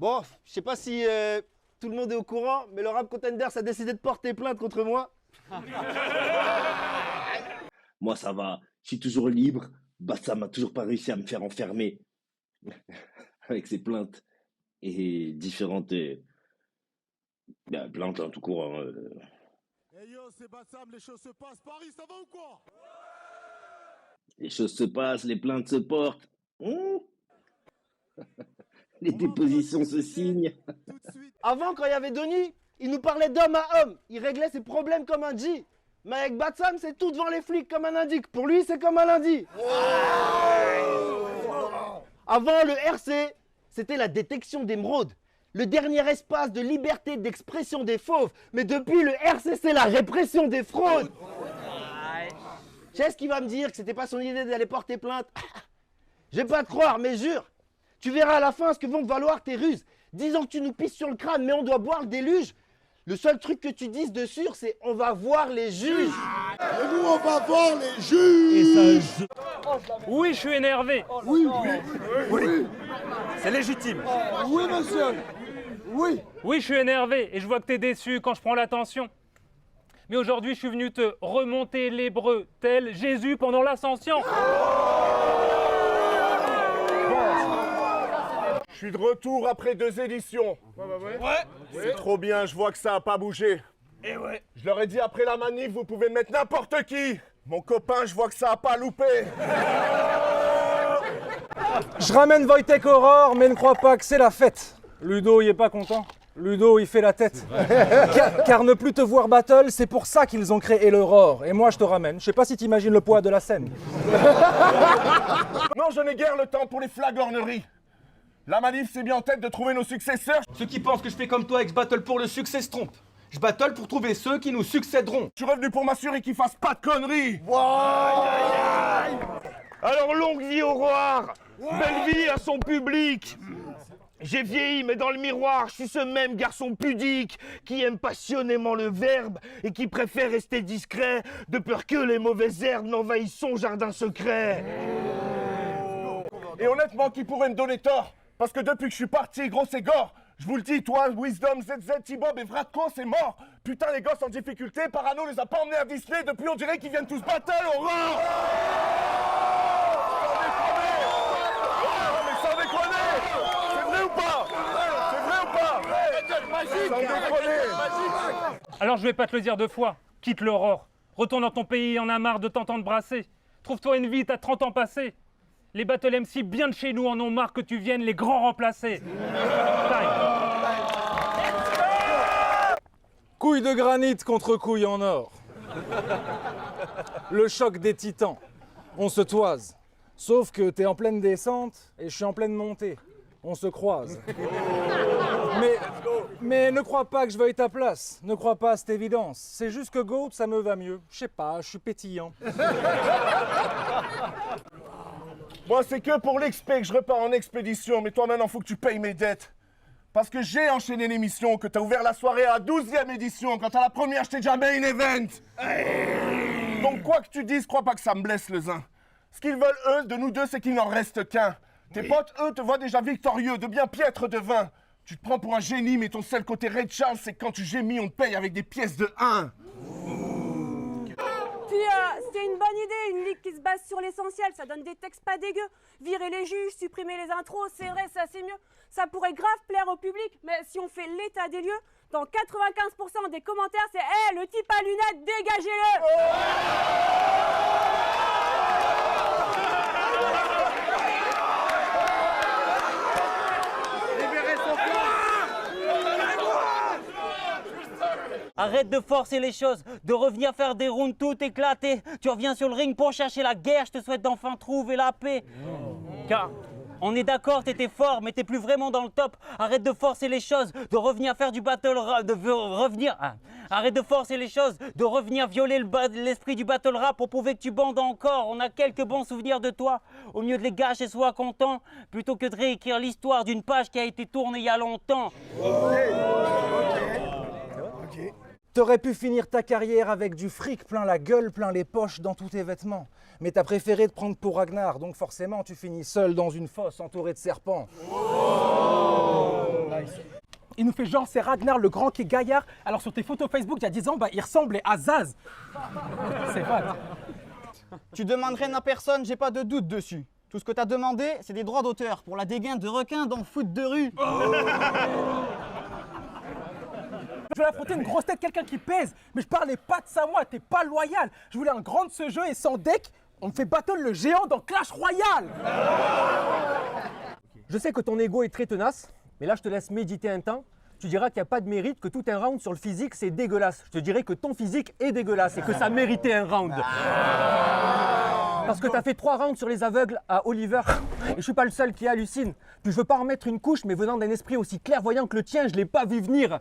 Bon, je sais pas si tout le monde est au courant, mais le Rap Contenders a décidé de porter plainte contre moi. Moi, ça va. Je suis toujours libre. Ça m'a toujours pas réussi à me faire enfermer. Avec ses plaintes. Et différentes plaintes, en tout court. Hey yo, c'est Bassam, les choses se passent. Paris, ça va ou quoi? Les choses se passent, les plaintes se portent. Les dépositions se signent. Tout de suite. Avant, quand il y avait Denis, il nous parlait d'homme à homme. Il réglait ses problèmes comme un G. Mais avec Batsam, c'est tout devant les flics comme un indique. Pour lui, c'est comme un lundi. Avant, le RC, c'était la détection d'émeraude. Le dernier espace de liberté d'expression des fauves. Mais depuis, le RC, c'est la répression des fraudes. Tu sais ce qu'il va me dire, que c'était pas son idée d'aller porter plainte? Je vais pas te croire, mais jure. Tu verras à la fin ce que vont valoir tes ruses. Disant que tu nous pisses sur le crâne, mais on doit boire le déluge. Le seul truc que tu dises de sûr, c'est on va voir les juges. Et nous, on va voir les juges. Oui, je suis énervé. Oui. C'est légitime. Oui, monsieur. Oui. Oui, je suis énervé et je vois que t'es déçu quand je prends l'attention. Mais aujourd'hui, je suis venu te remonter l'hébreu tel Jésus pendant l'ascension. Je suis de retour après 2 éditions. Ouais. C'est trop bien, je vois que ça a pas bougé. Et ouais. Je leur ai dit après la manif, vous pouvez mettre n'importe qui. Mon copain, je vois que ça a pas loupé. Je ramène Wojtek Aurore, mais ne crois pas que c'est la fête. Ludo, il est pas content. Ludo, il fait la tête. Car ne plus te voir battle, c'est pour ça qu'ils ont créé l'Aurore. Et moi, je te ramène. Je sais pas si t'imagines le poids de la scène. Non, je n'ai guère le temps pour les flagorneries. La manif s'est bien en tête de trouver nos successeurs. Ceux qui pensent que je fais comme toi et que je battle pour le succès se trompent. Je battle pour trouver ceux qui nous succéderont. Je suis revenu pour m'assurer qu'ils fassent pas de conneries. Alors longue vie au roi, belle vie à son public. J'ai vieilli, mais dans le miroir, je suis ce même garçon pudique qui aime passionnément le verbe et qui préfère rester discret de peur que les mauvaises herbes n'envahissent son jardin secret. Et honnêtement, qui pourrait me donner tort? Parce que depuis que je suis parti, gros c'est gore. Je vous le dis, toi, Wisdom, ZZ, T-Bob et Vratko, c'est mort. Putain, les gosses en difficulté, Parano les a pas emmenés à Disney. Depuis, on dirait qu'ils viennent tous battle, horreur. Mais sans déconner. C'est vrai ou pas? C'est vrai ou pas? Sans déconner. Alors je vais pas te le dire 2 fois. Quitte l'Aurore. Retourne dans ton pays, on a marre de t'entendre brasser. Trouve-toi une vie, t'as 30 ans passés. Les Battle MC bien de chez nous en ont marre que tu viennes les grands remplacer. Couille de granit contre couille en or. Le choc des titans. On se toise. Sauf que t'es en pleine descente et je suis en pleine montée. On se croise. Mais ne crois pas que je veuille ta place. Ne crois pas à cette évidence. C'est juste que Goat, ça me va mieux. Je sais pas, je suis pétillant. Moi, c'est que pour l'expé que je repars en expédition. Mais toi, maintenant, faut que tu payes mes dettes. Parce que j'ai enchaîné l'émission, que t'as ouvert la soirée à la 12e édition. Quand à la première, j'étais déjà main event. Donc, quoi que tu dises, crois pas que ça me blesse le zin. Ce qu'ils veulent, eux, de nous deux, c'est qu'il n'en reste qu'un. Tes potes, eux, te voient déjà victorieux, de bien piètre de vin. Tu te prends pour un génie, mais ton seul côté Ray Charles, c'est que quand tu gémis, on te paye avec des pièces de 1. Puis, c'est une bonne idée, une ligue qui se base sur l'essentiel, ça donne des textes pas dégueux. Virer les juges, supprimer les intros, c'est vrai, ça c'est mieux. Ça pourrait grave plaire au public, mais si on fait l'état des lieux, dans 95% des commentaires, c'est « Hey, le type à lunettes, dégagez-le !» Arrête de forcer les choses, de revenir faire des rounds tout éclatés. Tu reviens sur le ring pour chercher la guerre, je te souhaite d'enfin trouver la paix. Car on est d'accord, t'étais fort, mais t'es plus vraiment dans le top. Arrête de forcer les choses, de revenir faire du battle rap, Arrête de forcer les choses, de revenir violer l'esprit du battle rap pour prouver que tu bandes encore. On a quelques bons souvenirs de toi. Au mieux de les gâcher, sois content, plutôt que de réécrire l'histoire d'une page qui a été tournée il y a longtemps. T'aurais pu finir ta carrière avec du fric plein la gueule, plein les poches dans tous tes vêtements. Mais t'as préféré te prendre pour Ragnar, donc forcément tu finis seul dans une fosse entouré de serpents. Il nous fait genre c'est Ragnar le grand qui est gaillard. Alors sur tes photos Facebook il y a 10 ans, il ressemblait à Zaz. C'est vrai. Tu demandes rien à personne, j'ai pas de doute dessus. Tout ce que t'as demandé, c'est des droits d'auteur pour la dégaine de requin dans foot de rue. Je voulais affronter une grosse tête, quelqu'un qui pèse. Mais je parlais pas de ça moi, t'es pas loyal. Je voulais un grand de ce jeu et sans deck, on me fait battle le géant dans Clash Royale. Je sais que ton ego est très tenace, mais là je te laisse méditer un temps. Tu diras qu'il n'y a pas de mérite, que tout un round sur le physique c'est dégueulasse. Je te dirais que ton physique est dégueulasse et que ça méritait un round. Parce que t'as fait 3 rounds sur les aveugles à Oliver. Et je suis pas le seul qui hallucine. Puis je veux pas en mettre une couche, mais venant d'un esprit aussi clairvoyant que le tien, je l'ai pas vu venir.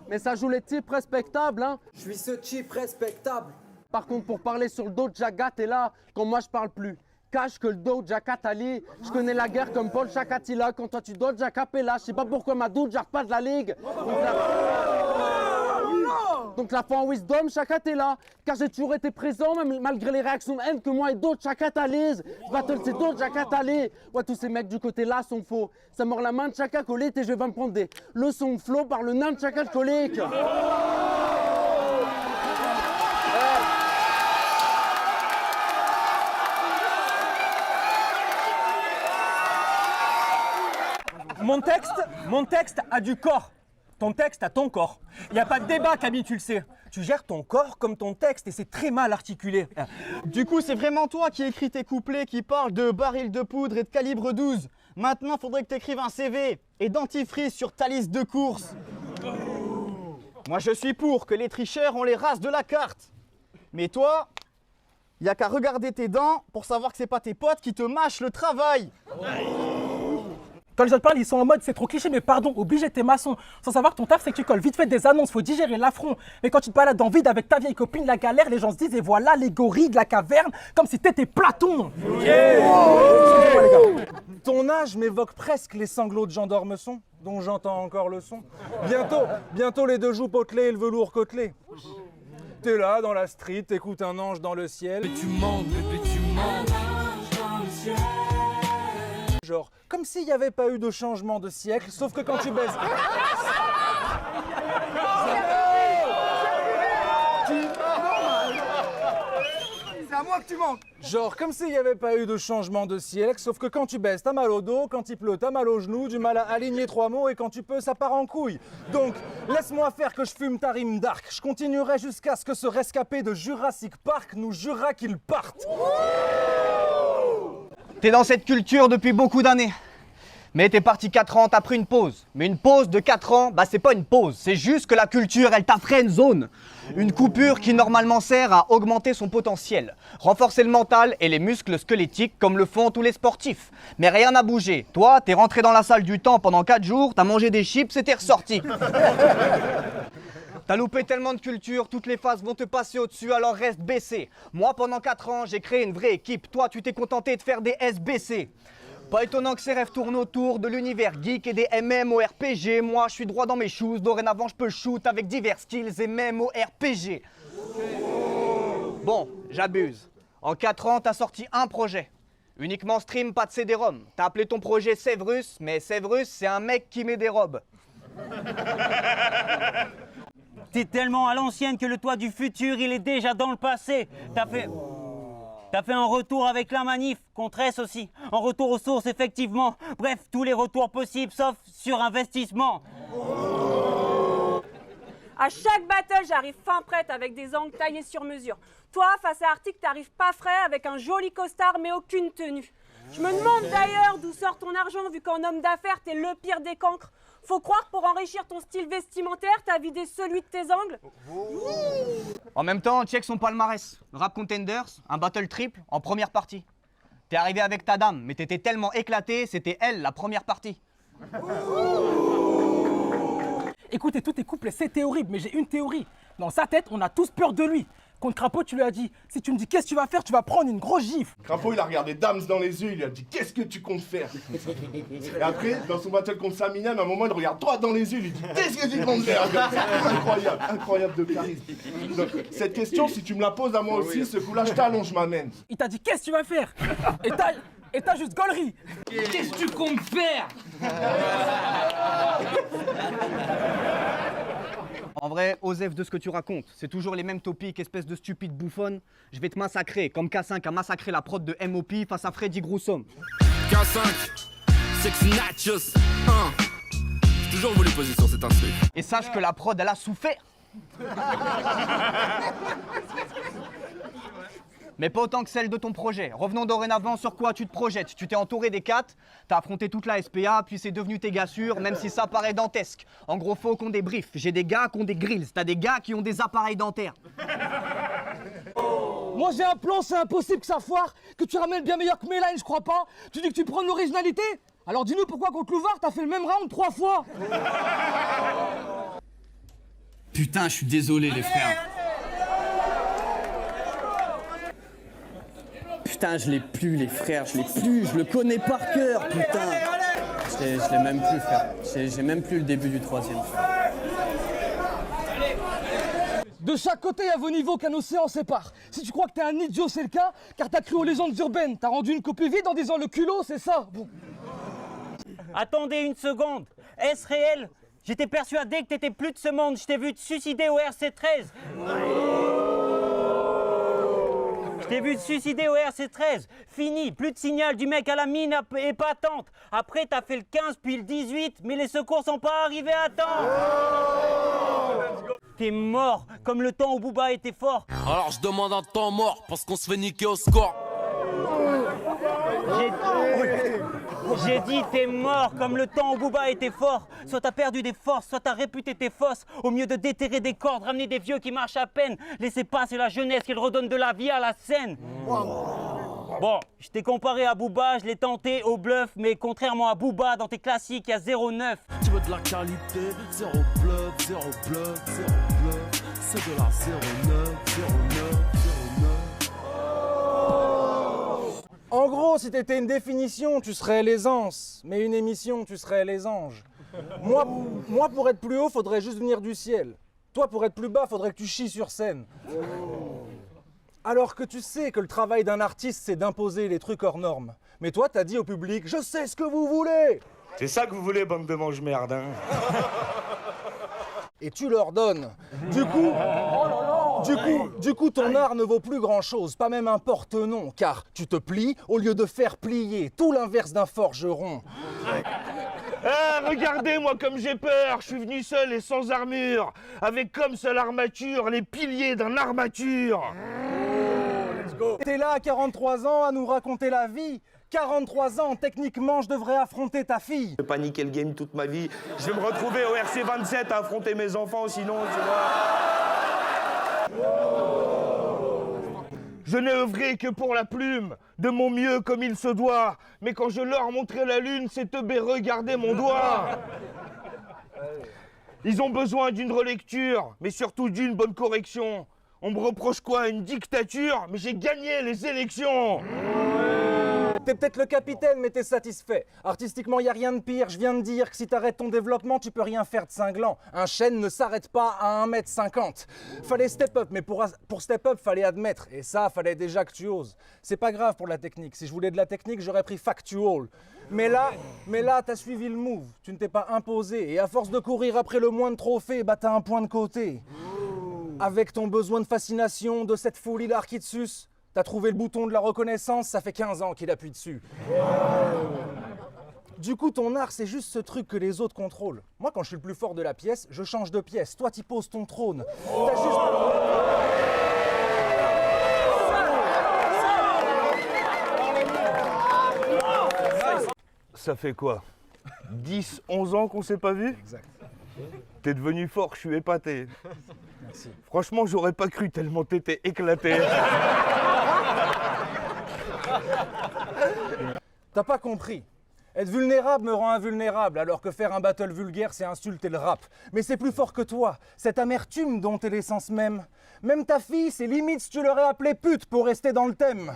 Mais ça joue les types respectables, hein. Je suis ce type respectable. Par contre, pour parler sur le dos de Jaga, t'es là quand moi je parle plus. Cache que le dos de Jaka Tali. Je connais la guerre comme Paul Chakatila. Quand toi tu dois Jaka Pella. Je sais pas pourquoi ma doute j'arrive pas de la ligue. Donc la foi en wisdom, Chaka t'es là. Car j'ai toujours été présent, même malgré les réactions de haine que moi et d'autres Chaka t'alisent. Battle c'est d'autres Chaka Tali. Ouais, tous ces mecs du côté là sont faux. Ça mord la main de Chaka Colite et je vais me prendre des leçons de flow par le nain de Chaka Colique. Mon texte a du corps. Ton texte a ton corps. Il n'y a pas de débat, Camille, tu le sais. Tu gères ton corps comme ton texte et c'est très mal articulé. Du coup, c'est vraiment toi qui écris tes couplets qui parlent de barils de poudre et de calibre 12. Maintenant, faudrait que tu écrives un CV et dentifrice sur ta liste de courses. Moi, je suis pour que les tricheurs, on les rase de la carte. Mais toi, y a qu'à regarder tes dents pour savoir que c'est pas tes potes qui te mâchent le travail. Quand les autres parlent, ils sont en mode c'est trop cliché, mais pardon, obligé t'es maçon. Sans savoir que ton taf c'est que tu colles vite fait des annonces, faut digérer l'affront. Mais quand tu te balades dans le vide avec ta vieille copine, la galère, les gens se disent et voilà les gorilles de la caverne, comme si t'étais Platon. Excusez-moi les gars. Ton âge m'évoque presque les sanglots de Jean d'Ormesson, dont j'entends encore le son. Bientôt les deux joues potelées et le velours côtelé. T'es là dans la street, t'écoutes un ange dans le ciel. Mais tu montes, bébé, tu montes. Dans le ciel. Genre, comme s'il n'y avait pas eu de changement de siècle, sauf que quand tu baises... C'est à moi que tu manques. Genre, comme s'il n'y avait pas eu de changement de siècle, sauf que quand tu baises, t'as mal au dos, quand il pleut, t'as mal aux genoux, du mal à aligner 3 mots, et quand tu peux, ça part en couille. Donc, laisse-moi faire que je fume ta rime dark. Je continuerai jusqu'à ce que ce rescapé de Jurassic Park nous jurera qu'il parte. T'es dans cette culture depuis beaucoup d'années. Mais t'es parti 4 ans, t'as pris une pause. Mais une pause de 4 ans, c'est pas une pause. C'est juste que la culture, elle t'a friendzone. Une coupure qui normalement sert à augmenter son potentiel, renforcer le mental et les muscles squelettiques comme le font tous les sportifs. Mais rien n'a bougé. Toi, t'es rentré dans la salle du temps pendant 4 jours, t'as mangé des chips et t'es ressorti. T'as loupé tellement de culture, toutes les phases vont te passer au-dessus, alors reste baissé. Moi, pendant 4 ans, j'ai créé une vraie équipe. Toi, tu t'es contenté de faire des SBC. Pas étonnant que ces rêves tournent autour de l'univers geek et des MMORPG. Moi, je suis droit dans mes shoes. Dorénavant, je peux shoot avec divers skills et même au RPG. Bon, j'abuse. En 4 ans, t'as sorti un projet. Uniquement stream, pas de CD-ROM. T'as appelé ton projet Severus, mais Severus, c'est un mec qui met des robes. T'es tellement à l'ancienne que le toi du futur, il est déjà dans le passé. T'as fait un retour avec la manif, contre S aussi. Un retour aux sources, effectivement. Bref, tous les retours possibles, sauf sur investissement. À chaque battle, j'arrive fin prête avec des angles taillés sur mesure. Toi, face à Arctic, t'arrives pas frais avec un joli costard mais aucune tenue. Je me demande d'ailleurs d'où sort ton argent vu qu'en homme d'affaires, t'es le pire des cancres. Faut croire pour enrichir ton style vestimentaire, t'as vidé celui de tes angles. En même temps, check son palmarès. Rap Contenders, un battle triple en première partie. T'es arrivé avec ta dame, mais t'étais tellement éclaté, c'était elle la première partie. Écoutez, tous tes couples, c'était horrible, mais j'ai une théorie. Dans sa tête, on a tous peur de lui. Contre Crapaud, tu lui as dit, si tu me dis qu'est-ce que tu vas faire, tu vas prendre une grosse gifle. Crapaud, il a regardé Dams dans les yeux, il lui a dit qu'est-ce que tu comptes faire. Et après, dans son battle contre Saminem, à un moment, il regarde droit dans les yeux, il lui dit qu'est-ce que tu comptes faire. Incroyable, incroyable de charisme. Donc, cette question, si tu me la poses à moi aussi, ce coup-là, je t'allonge ma main. Il t'a dit qu'est-ce que tu vas faire. Et t'as juste gaulerie. Qu'est-ce que tu comptes faire. En vrai, Osef de ce que tu racontes, c'est toujours les mêmes topics, espèce de stupide bouffonne. Je vais te massacrer, comme K5 a massacré la prod de MOP face à Freddy Groussom. K5, Sex Natchez 1. J'ai toujours voulu poser sur cet instru. Et sache que la prod, elle a souffert. Mais pas autant que celle de ton projet. Revenons dorénavant sur quoi tu te projettes. Tu t'es entouré des 4, t'as affronté toute la SPA, puis c'est devenu tes gars sûrs, même si ça paraît dantesque. En gros, faut qu'on débriefe. J'ai des gars qui ont des grills, t'as des gars qui ont des appareils dentaires. Moi j'ai un plan, c'est impossible que ça foire, que tu ramènes bien meilleur que Méline, je crois pas. Tu dis que tu prends de l'originalité? Alors dis-nous pourquoi contre Louvard t'as fait le même round 3 fois. Putain, je suis désolé les frères. Putain, je l'ai plus les frères, je l'ai plus, je le connais par cœur, putain. Je l'ai même plus frère, j'ai même plus le début du 3e. De chaque côté, il y a vos niveaux qu'un océan sépare. Si tu crois que t'es un idiot, c'est le cas, car t'as cru aux légendes urbaines. T'as rendu une copie vide en disant le culot, c'est ça. Bon. Attendez une seconde. Est-ce réel? J'étais persuadé que t'étais plus de ce monde. Je t'ai vu te suicider au RC13. Je t'ai vu te suicider au RC13. Fini, plus de signal du mec à la mine épatante. Après, t'as fait le 15 puis le 18, mais les secours sont pas arrivés à temps. T'es mort, comme le temps où Booba était fort. Alors je demande un temps mort parce qu'on se fait niquer au score. J'ai dit t'es mort, comme le temps où Booba était fort. Soit t'as perdu des forces, soit t'as réputé tes fosses. Au mieux de déterrer des cordes, ramener des vieux qui marchent à peine. Laissez passer la jeunesse qu'il redonne de la vie à la scène. Bon, je t'ai comparé à Booba, je l'ai tenté au bluff, mais contrairement à Booba, dans tes classiques, il y a 0,9. Tu veux de la qualité, 0 bluff, 0 bluff, 0 bluff. C'est de la 0,9, 0,9, 0,9. En gros, si t'étais une définition, tu serais l'aisance. Mais une émission, tu serais les anges. Moi, pour être plus haut, faudrait juste venir du ciel. Toi, pour être plus bas, faudrait que tu chies sur scène. Alors que tu sais que le travail d'un artiste, c'est d'imposer les trucs hors normes. Mais toi, t'as dit au public, je sais ce que vous voulez. C'est ça que vous voulez, bande de mange-merde, hein? Et tu leur donnes. Du coup, ton art ne vaut plus grand-chose, pas même un porte-nom, car tu te plies au lieu de faire plier, tout l'inverse d'un forgeron. Regardez, moi, comme j'ai peur. Je suis venu seul et sans armure, avec comme seule armature les piliers d'un armature. T'es là à 43 ans à nous raconter la vie. 43 ans, techniquement, je devrais affronter ta fille. Je vais pas niquer le game toute ma vie. Je vais me retrouver au RC27 à affronter mes enfants, sinon, tu vois. Je n'ai œuvré que pour la plume, de mon mieux comme il se doit. Mais quand je leur montrais la lune, c'est teubé, regardez mon doigt. Ils ont besoin d'une relecture, mais surtout d'une bonne correction. On me reproche quoi? Une dictature? Mais j'ai gagné les élections. T'es peut-être le capitaine, mais t'es satisfait. Artistiquement, y a rien de pire. Je viens de dire que si t'arrêtes ton développement, tu peux rien faire de cinglant. Un chêne ne s'arrête pas à 1,50 m. Fallait step up, mais pour step up, fallait admettre. Et ça, fallait déjà que tu oses. C'est pas grave pour la technique. Si je voulais de la technique, j'aurais pris factual. Mais là, t'as suivi le move. Tu ne t'es pas imposé. Et à force de courir après le moins de trophées, bah t'as un point de côté. Avec ton besoin de fascination, de cette folie-là qui te suce, t'as trouvé le bouton de la reconnaissance, ça fait 15 ans qu'il appuie dessus. Du coup, ton art, c'est juste ce truc que les autres contrôlent. Moi, quand je suis le plus fort de la pièce, je change de pièce. Toi, t'y poses ton trône. T'as juste... Ça fait quoi? 10, 11 ans qu'on s'est pas vu? Exact. T'es devenu fort, je suis épaté. Merci. Franchement, j'aurais pas cru tellement t'étais éclaté. T'as pas compris. Être vulnérable me rend invulnérable, alors que faire un battle vulgaire, c'est insulter le rap. Mais c'est plus fort que toi, cette amertume dont est l'essence même. Même ta fille, c'est limite si tu l'aurais appelée pute pour rester dans le thème.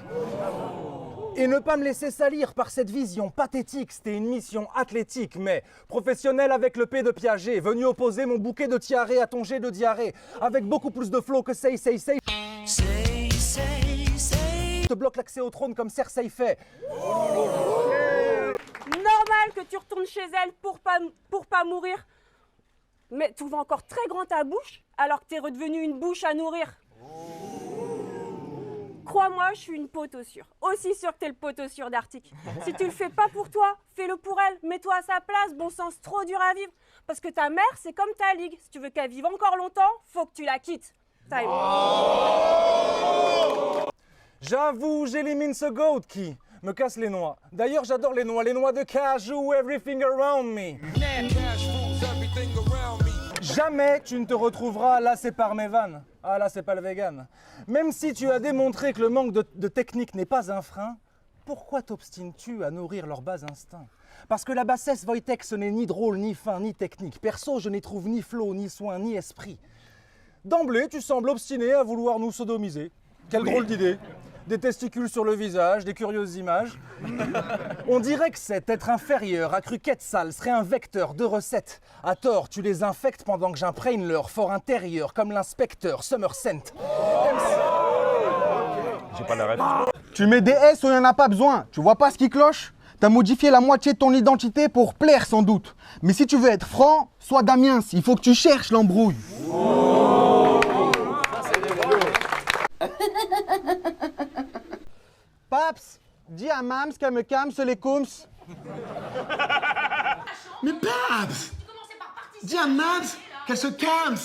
Et ne pas me laisser salir par cette vision pathétique, c'était une mission athlétique, mais professionnelle avec le P de Piaget, venu opposer mon bouquet de tiaré à ton jet de diarrhée, avec beaucoup plus de flow que say. Je te bloque l'accès au trône comme Cersei fait. Normal que tu retournes chez elle pour pas mourir. Mais tu vois encore très grand ta bouche, alors que t'es redevenu une bouche à nourrir. Crois-moi, je suis une poteau sûre. Aussi sûre que t'es le poteau sûr d'Arctique. Si tu le fais pas pour toi, fais-le pour elle. Mets-toi à sa place, bon sang, c'est trop dur à vivre. Parce que ta mère, c'est comme ta ligue. Si tu veux qu'elle vive encore longtemps, faut que tu la quittes. Time. J'avoue, j'élimine ce goat qui me casse les noix. D'ailleurs, j'adore les noix de cajou, everything around me. Jamais tu ne te retrouveras là, c'est par mes vannes. Ah là, c'est pas le vegan. Même si tu as démontré que le manque de technique n'est pas un frein, pourquoi t'obstines-tu à nourrir leurs bas instincts? Parce que la bassesse Wojtek, ce n'est ni drôle, ni fin, ni technique. Perso, je n'y trouve ni flow, ni soin, ni esprit. D'emblée, tu sembles obstiné à vouloir nous sodomiser. Quelle drôle d'idée. Des testicules sur le visage, des curieuses images. On dirait que cet être inférieur à cruquette sale serait un vecteur de recettes. À tort, tu les infectes pendant que j'imprègne leur fort intérieur, comme l'inspecteur Somerset. J'ai pas la ref. Tu mets des S où il n'y en a pas besoin. Tu vois pas ce qui cloche? T'as modifié la moitié de ton identité pour plaire sans doute. Mais si tu veux être franc, sois Damiens, il faut que tu cherches l'embrouille. Paps, dis à Mams qu'elle me calme les coums. Mais Paps, dis à Mams qu'elle se calme.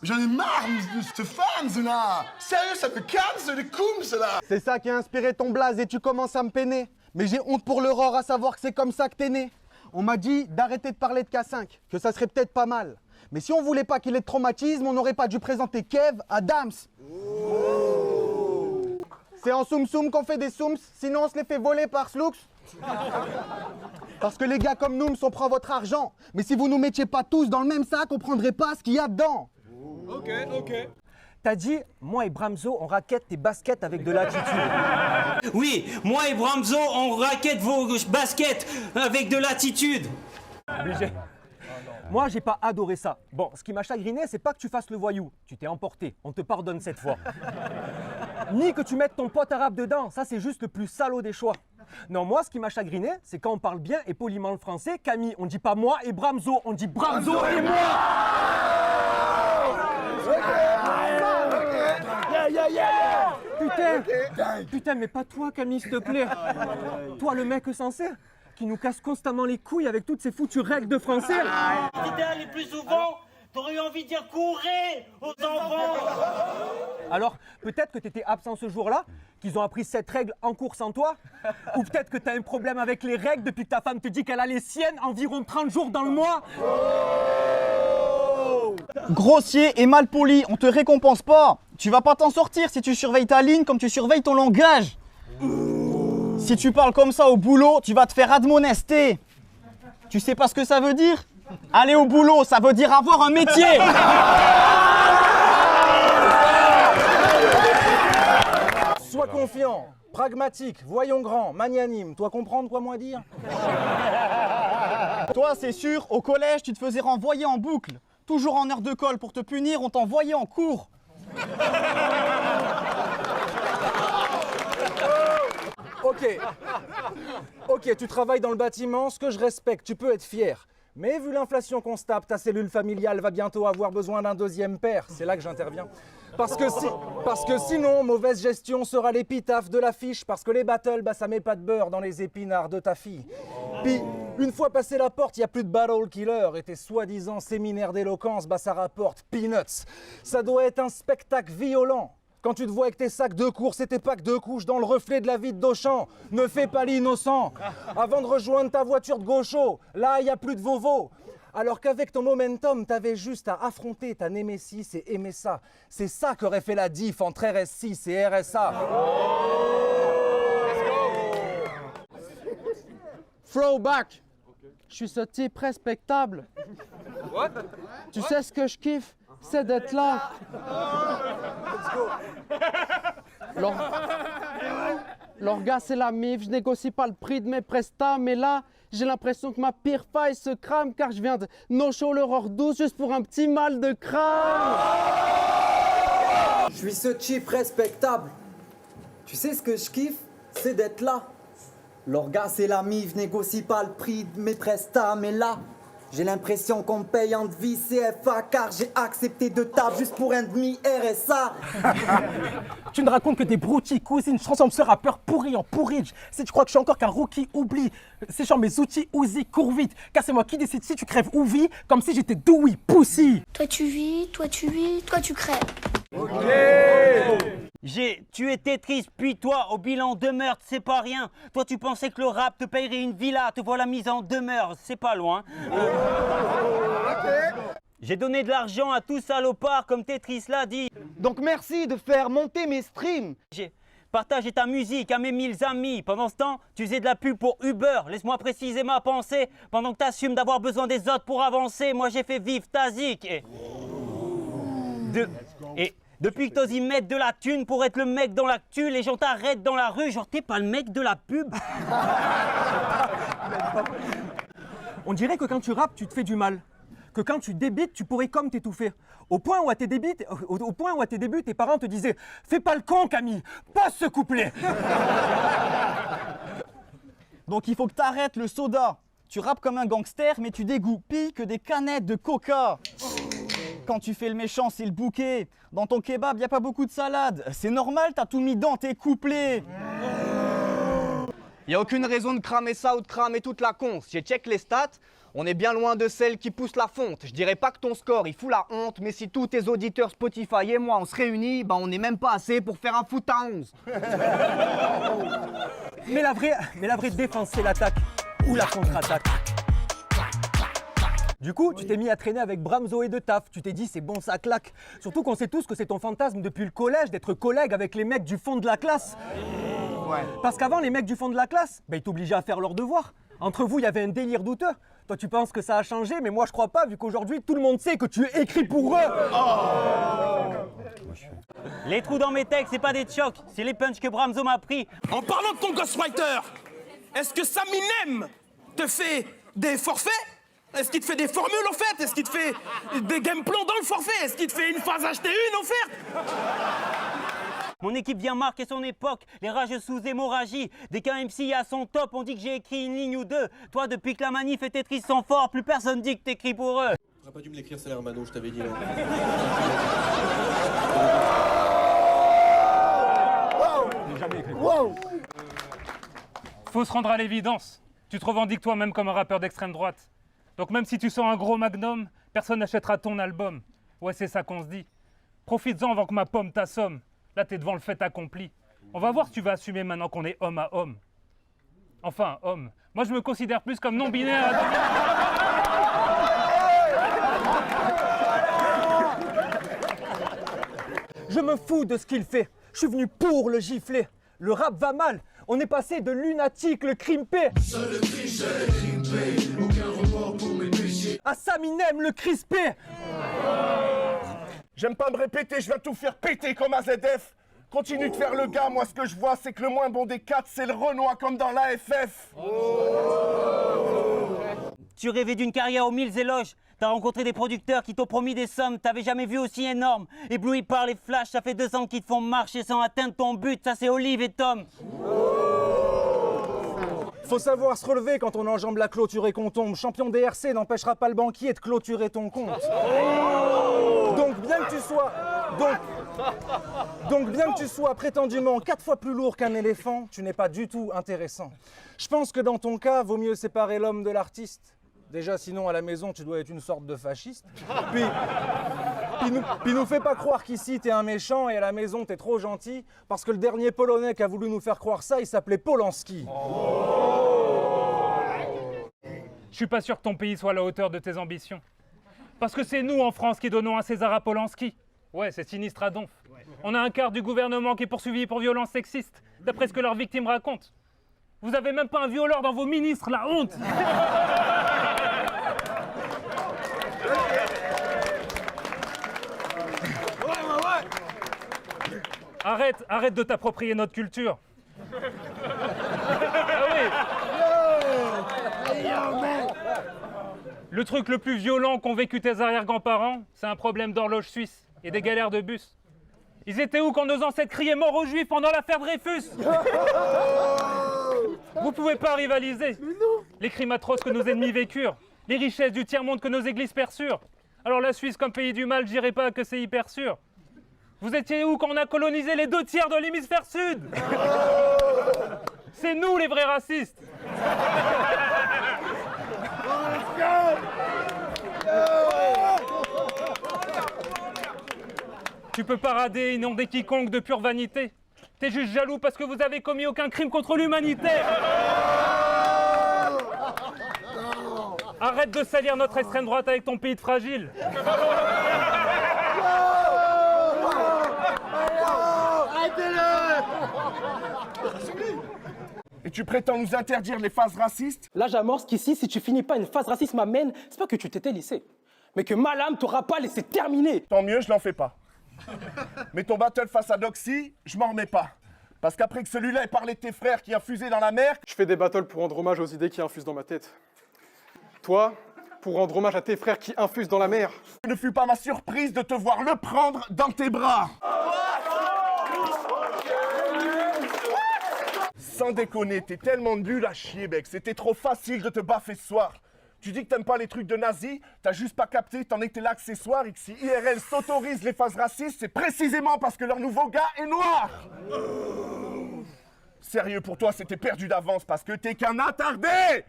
J'en ai marre de cette femme là. Sérieux, ça me calme les coums là. C'est ça qui a inspiré ton blaze et tu commences à me peiner. Mais j'ai honte pour l'aurore à savoir que c'est comme ça que t'es né. On m'a dit d'arrêter de parler de K5, que ça serait peut-être pas mal. Mais si on voulait pas qu'il ait de traumatisme, on n'aurait pas dû présenter Kev à Dams. C'est en soum-soum qu'on fait des soums, sinon on se les fait voler par Slooks. Parce que les gars comme nous, on prend votre argent. Mais si vous nous mettiez pas tous dans le même sac, on prendrait pas ce qu'il y a dedans. Ok. T'as dit, moi et Bramzo, on raquette tes baskets avec de l'attitude. Oui, moi et Bramzo, on raquette vos baskets avec de l'attitude. Obligé. Moi, j'ai pas adoré ça. Bon, ce qui m'a chagriné, c'est pas que tu fasses le voyou. Tu t'es emporté, on te pardonne cette fois. Ni que tu mettes ton pote arabe dedans, ça c'est juste le plus salaud des choix. Non, moi, ce qui m'a chagriné, c'est quand on parle bien et poliment le français, Camille, on dit pas moi et Bramzo, on dit Bramzo et moi. Putain, mais pas toi, Camille, s'il te plaît. Toi, le mec sensé, qui nous casse constamment les couilles avec toutes ces foutues règles de français. Si t'étais allé plus souvent, t'aurais eu envie de dire courez aux enfants. Alors, peut-être que t'étais absent ce jour-là, qu'ils ont appris cette règle en cours sans toi, ou peut-être que t'as un problème avec les règles depuis que ta femme te dit qu'elle a les siennes environ 30 jours dans le mois. Grossier et mal poli, on te récompense pas. Tu vas pas t'en sortir si tu surveilles ta ligne comme tu surveilles ton langage. Si tu parles comme ça au boulot, tu vas te faire admonester. Tu sais pas ce que ça veut dire? Aller au boulot, ça veut dire avoir un métier. Sois confiant, pragmatique, voyons grand, magnanime. Toi comprendre quoi moi dire? Toi, c'est sûr, au collège, tu te faisais renvoyer en boucle. Toujours en heure de colle pour te punir, on t'envoyait en cours. Ok, tu travailles dans le bâtiment, ce que je respecte, tu peux être fier. Mais vu l'inflation qu'on se tape, ta cellule familiale va bientôt avoir besoin d'un deuxième père. C'est là que j'interviens. Parce que sinon, mauvaise gestion sera l'épitaphe de l'affiche. Parce que les battles, ça met pas de beurre dans les épinards de ta fille. Puis, une fois passé la porte, il n'y a plus de battle killer. Et tes soi-disant séminaires d'éloquence, ça rapporte peanuts. Ça doit être un spectacle violent. Quand tu te vois avec tes sacs de course et tes packs de couches dans le reflet de la vie d'Auchan, ne fais pas l'innocent. Avant de rejoindre ta voiture de gaucho, là, il n'y a plus de Vovo. Alors qu'avec ton momentum, t'avais juste à affronter ta némésis et aimer ça. C'est ça qu'aurait fait la diff entre RS6 et RSA. Throwback. Je suis ce type respectable. Tu sais ce que je kiffe? C'est d'être là. L'orga, c'est la mif. Je négocie pas le prix de mes prestats, mais là, j'ai l'impression que ma pire faille se crame car je viens de no-show l'Aurore 12 juste pour un petit mal de crâne. Je suis ce type respectable. Tu sais ce que je kiffe? C'est d'être là. L'orga, c'est la mif. Je négocie pas le prix de mes prestats, mais là, J'ai l'impression qu'on me paye en vie CFA car j'ai accepté de taf juste pour un demi RSA. Tu me racontes que des broutilles cousines, je transforme ce rappeur pourri en pourridge. Si tu crois que je suis encore qu'un rookie oublie, c'est genre mes outils Uzi cours vite. Car c'est moi qui décide si tu crèves ou vis, comme si j'étais Dewey Pussy. Toi tu vis, toi tu vis, toi tu crèves. J'ai tué Tetris, puis toi, au bilan de meurtre, c'est pas rien. Toi, tu pensais que le rap te payerait une villa, te voilà mise en demeure, c'est pas loin. J'ai donné de l'argent à tout salopard, comme Tetris l'a dit. Donc merci de faire monter mes streams. J'ai partagé ta musique à mes 1000 amis. Pendant ce temps, tu faisais de la pub pour Uber. Laisse-moi préciser ma pensée. Pendant que t'assumes d'avoir besoin des autres pour avancer, moi j'ai fait vivre ta zik. Depuis que t'oses y mettre de la thune pour être le mec dans l'actu, les gens t'arrêtent dans la rue, genre t'es pas le mec de la pub. On dirait que quand tu rappes, tu te fais du mal. Que quand tu débites, tu pourrais comme t'étouffer. Au point où à tes débuts, tes parents te disaient « Fais pas le con, Camille, pose ce couplet !» Donc il faut que t'arrêtes le soda. Tu rappes comme un gangster, mais tu dégoupilles que des canettes de coca. Quand tu fais le méchant, c'est le bouquet. Dans ton kebab, y a pas beaucoup de salade. C'est normal, t'as tout mis dans tes couplets. Y a aucune raison de cramer ça ou de cramer toute la conce. J'ai check les stats, on est bien loin de celles qui poussent la fonte. Je dirais pas que ton score, il fout la honte, mais si tous tes auditeurs Spotify et moi, on se réunit, bah on n'est même pas assez pour faire un foot à 11. Mais la vraie défense, c'est l'attaque ou la contre-attaque. Du coup, tu t'es mis à traîner avec Bramzo et de taf. Tu t'es dit, c'est bon, ça claque. Surtout qu'on sait tous que c'est ton fantasme depuis le collège d'être collègue avec les mecs du fond de la classe. Ouais. Parce qu'avant, les mecs du fond de la classe, ils t'obligeaient à faire leurs devoirs. Entre vous, il y avait un délire douteux. Toi, tu penses que ça a changé, mais moi, je crois pas, vu qu'aujourd'hui, tout le monde sait que tu es écrit pour eux. Les trous dans mes textes, c'est pas des chocs, c'est les punchs que Bramzo m'a pris. En parlant de ton ghostwriter, est-ce que Saminem te fait des forfaits? Est-ce qu'il te fait des formules en fait? Est-ce qu'il te fait des game plans dans le forfait? Est-ce qu'il te fait une phase acheter une offerte? Mon équipe vient marquer son époque, les rageux sous hémorragie. Dès qu'un MC est à son top, on dit que j'ai écrit une ligne ou deux. Toi, depuis que la manif et Tetris sont forts, plus personne dit que t'écris pour eux. T'aurais pas dû me l'écrire, c'est Hermano, je t'avais dit. Wow. Faut se rendre à l'évidence. Tu te revendiques toi-même comme un rappeur d'extrême droite. Donc même si tu sors un gros magnum, personne n'achètera ton album. Ouais, c'est ça qu'on se dit. Profites-en avant que ma pomme t'assomme. Là, t'es devant le fait accompli. On va voir si tu vas assumer maintenant qu'on est homme à homme. Enfin, homme. Moi, je me considère plus comme non-binaire. Je me fous de ce qu'il fait. Je suis venu pour le gifler. Le rap va mal. On est passé de lunatique, le crimpé, à Saminem, le crispé. J'aime pas me répéter, je viens tout faire péter comme AZF. Continue de faire le gars, moi ce que je vois c'est que le moins bon des quatre c'est le Renoir comme dans l'AFF. Tu rêvais d'une carrière aux 1000 éloges. T'as rencontré des producteurs qui t'ont promis des sommes, t'avais jamais vu aussi énorme. Ébloui par les flashs, ça fait 2 ans qu'ils te font marcher sans atteindre ton but, ça c'est Olive et Tom. Faut savoir se relever quand on enjambe la clôture et qu'on tombe. Champion DRC n'empêchera pas le banquier de clôturer ton compte. Donc bien que tu sois prétendument 4 fois plus lourd qu'un éléphant, tu n'es pas du tout intéressant. Je pense que dans ton cas, vaut mieux séparer l'homme de l'artiste. Déjà, sinon, à la maison, tu dois être une sorte de fasciste. Puis nous fais pas croire qu'ici, t'es un méchant et à la maison, t'es trop gentil. Parce que le dernier Polonais qui a voulu nous faire croire ça, il s'appelait Polanski. Je suis pas sûr que ton pays soit à la hauteur de tes ambitions. Parce que c'est nous, en France, qui donnons un César à Polanski. Ouais, c'est sinistre à donf. On a un quart du gouvernement qui est poursuivi pour violence sexiste, d'après ce que leurs victimes racontent. Vous avez même pas un violeur dans vos ministres, la honte! Arrête de t'approprier notre culture. Ah oui. Le truc le plus violent qu'ont vécu tes arrière-grands-parents, c'est un problème d'horloge suisse et des galères de bus. Ils étaient où quand nos ancêtres criaient mort aux juifs pendant l'affaire Dreyfus? Vous pouvez pas rivaliser. Les crimes atroces que nos ennemis vécurent. les richesses du tiers-monde que nos églises perçurent. Alors la Suisse comme pays du mal, je dirais pas que c'est hyper sûr. Vous étiez où quand on a colonisé les 2 tiers de l'hémisphère sud? C'est nous les vrais racistes. Tu peux pas rader et inonder quiconque de pure vanité. T'es juste jaloux parce que vous avez commis aucun crime contre l'humanité. Arrête de salir notre extrême droite avec ton pays de fragile. Et tu prétends nous interdire les phases racistes? Là, j'amorce qu'ici, si tu finis pas une phase raciste m'amène, c'est pas que tu t'étais lissé, mais que ma lame t'aura pas laissé terminer. Tant mieux, je l'en fais pas. Mais ton battle face à Doxy, je m'en remets pas. Parce qu'après que celui-là ait parlé de tes frères qui infusaient dans la mer... Je fais des battles pour rendre hommage aux idées qui infusent dans ma tête. Toi, pour rendre hommage à tes frères qui infusent dans la mer. Ce ne fut pas ma surprise de te voir le prendre dans tes bras. Sans déconner, t'es tellement nul à chier, mec. C'était trop facile de te baffer ce soir. Tu dis que t'aimes pas les trucs de nazis, t'as juste pas capté, t'en étais l'accessoire et que si IRL s'autorise les phases racistes, c'est précisément parce que leur nouveau gars est noir. Sérieux, pour toi, c'était perdu d'avance parce que t'es qu'un attardé.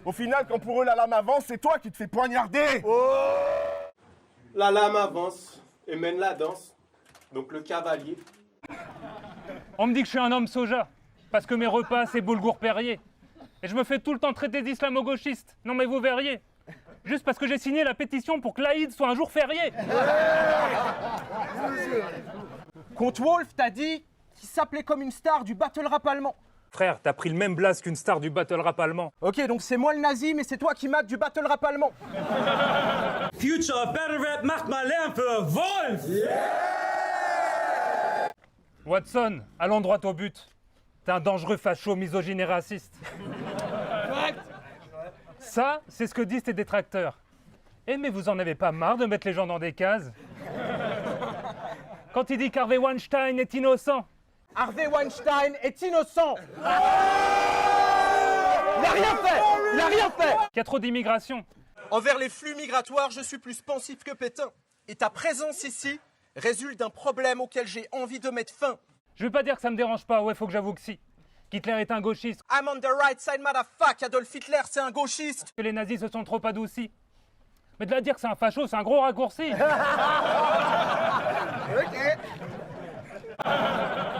Au final, quand pour eux la lame avance, c'est toi qui te fais poignarder. La lame avance et mène la danse. Donc le cavalier. On me dit que je suis un homme soja, parce que mes repas, c'est boulgour Perrier. Et je me fais tout le temps traiter d'islamo-gauchiste. Non mais vous verriez. Juste parce que j'ai signé la pétition pour que l'Aïd soit un jour férié. Comte Wolf t'a dit qu'il s'appelait comme une star du battle rap allemand. Frère, t'as pris le même blast qu'une star du battle rap allemand. Ok, donc c'est moi le nazi, mais c'est toi qui mates du battle rap allemand. Future Battle Rap macht mal Lärm für Wolf! Watson, allons droit au but. T'es un dangereux facho, misogyne et raciste. Ça, c'est ce que disent tes détracteurs. Eh mais vous en avez pas marre de mettre les gens dans des cases? Quand il dit qu'Harvey Weinstein est innocent. Harvey Weinstein est innocent. Il a rien fait. Il a rien fait. Qu'il y a trop d'immigration. Envers les flux migratoires, je suis plus pensif que Pétain. Et ta présence ici résulte d'un problème auquel j'ai envie de mettre fin. Je veux pas dire que ça me dérange pas, ouais, faut que j'avoue que si. Qu'Hitler est un gauchiste. I'm on the right side, motherfucker. Adolf Hitler, c'est un gauchiste. Que les nazis se sont trop adoucis. Mais de là dire que c'est un facho, c'est un gros raccourci.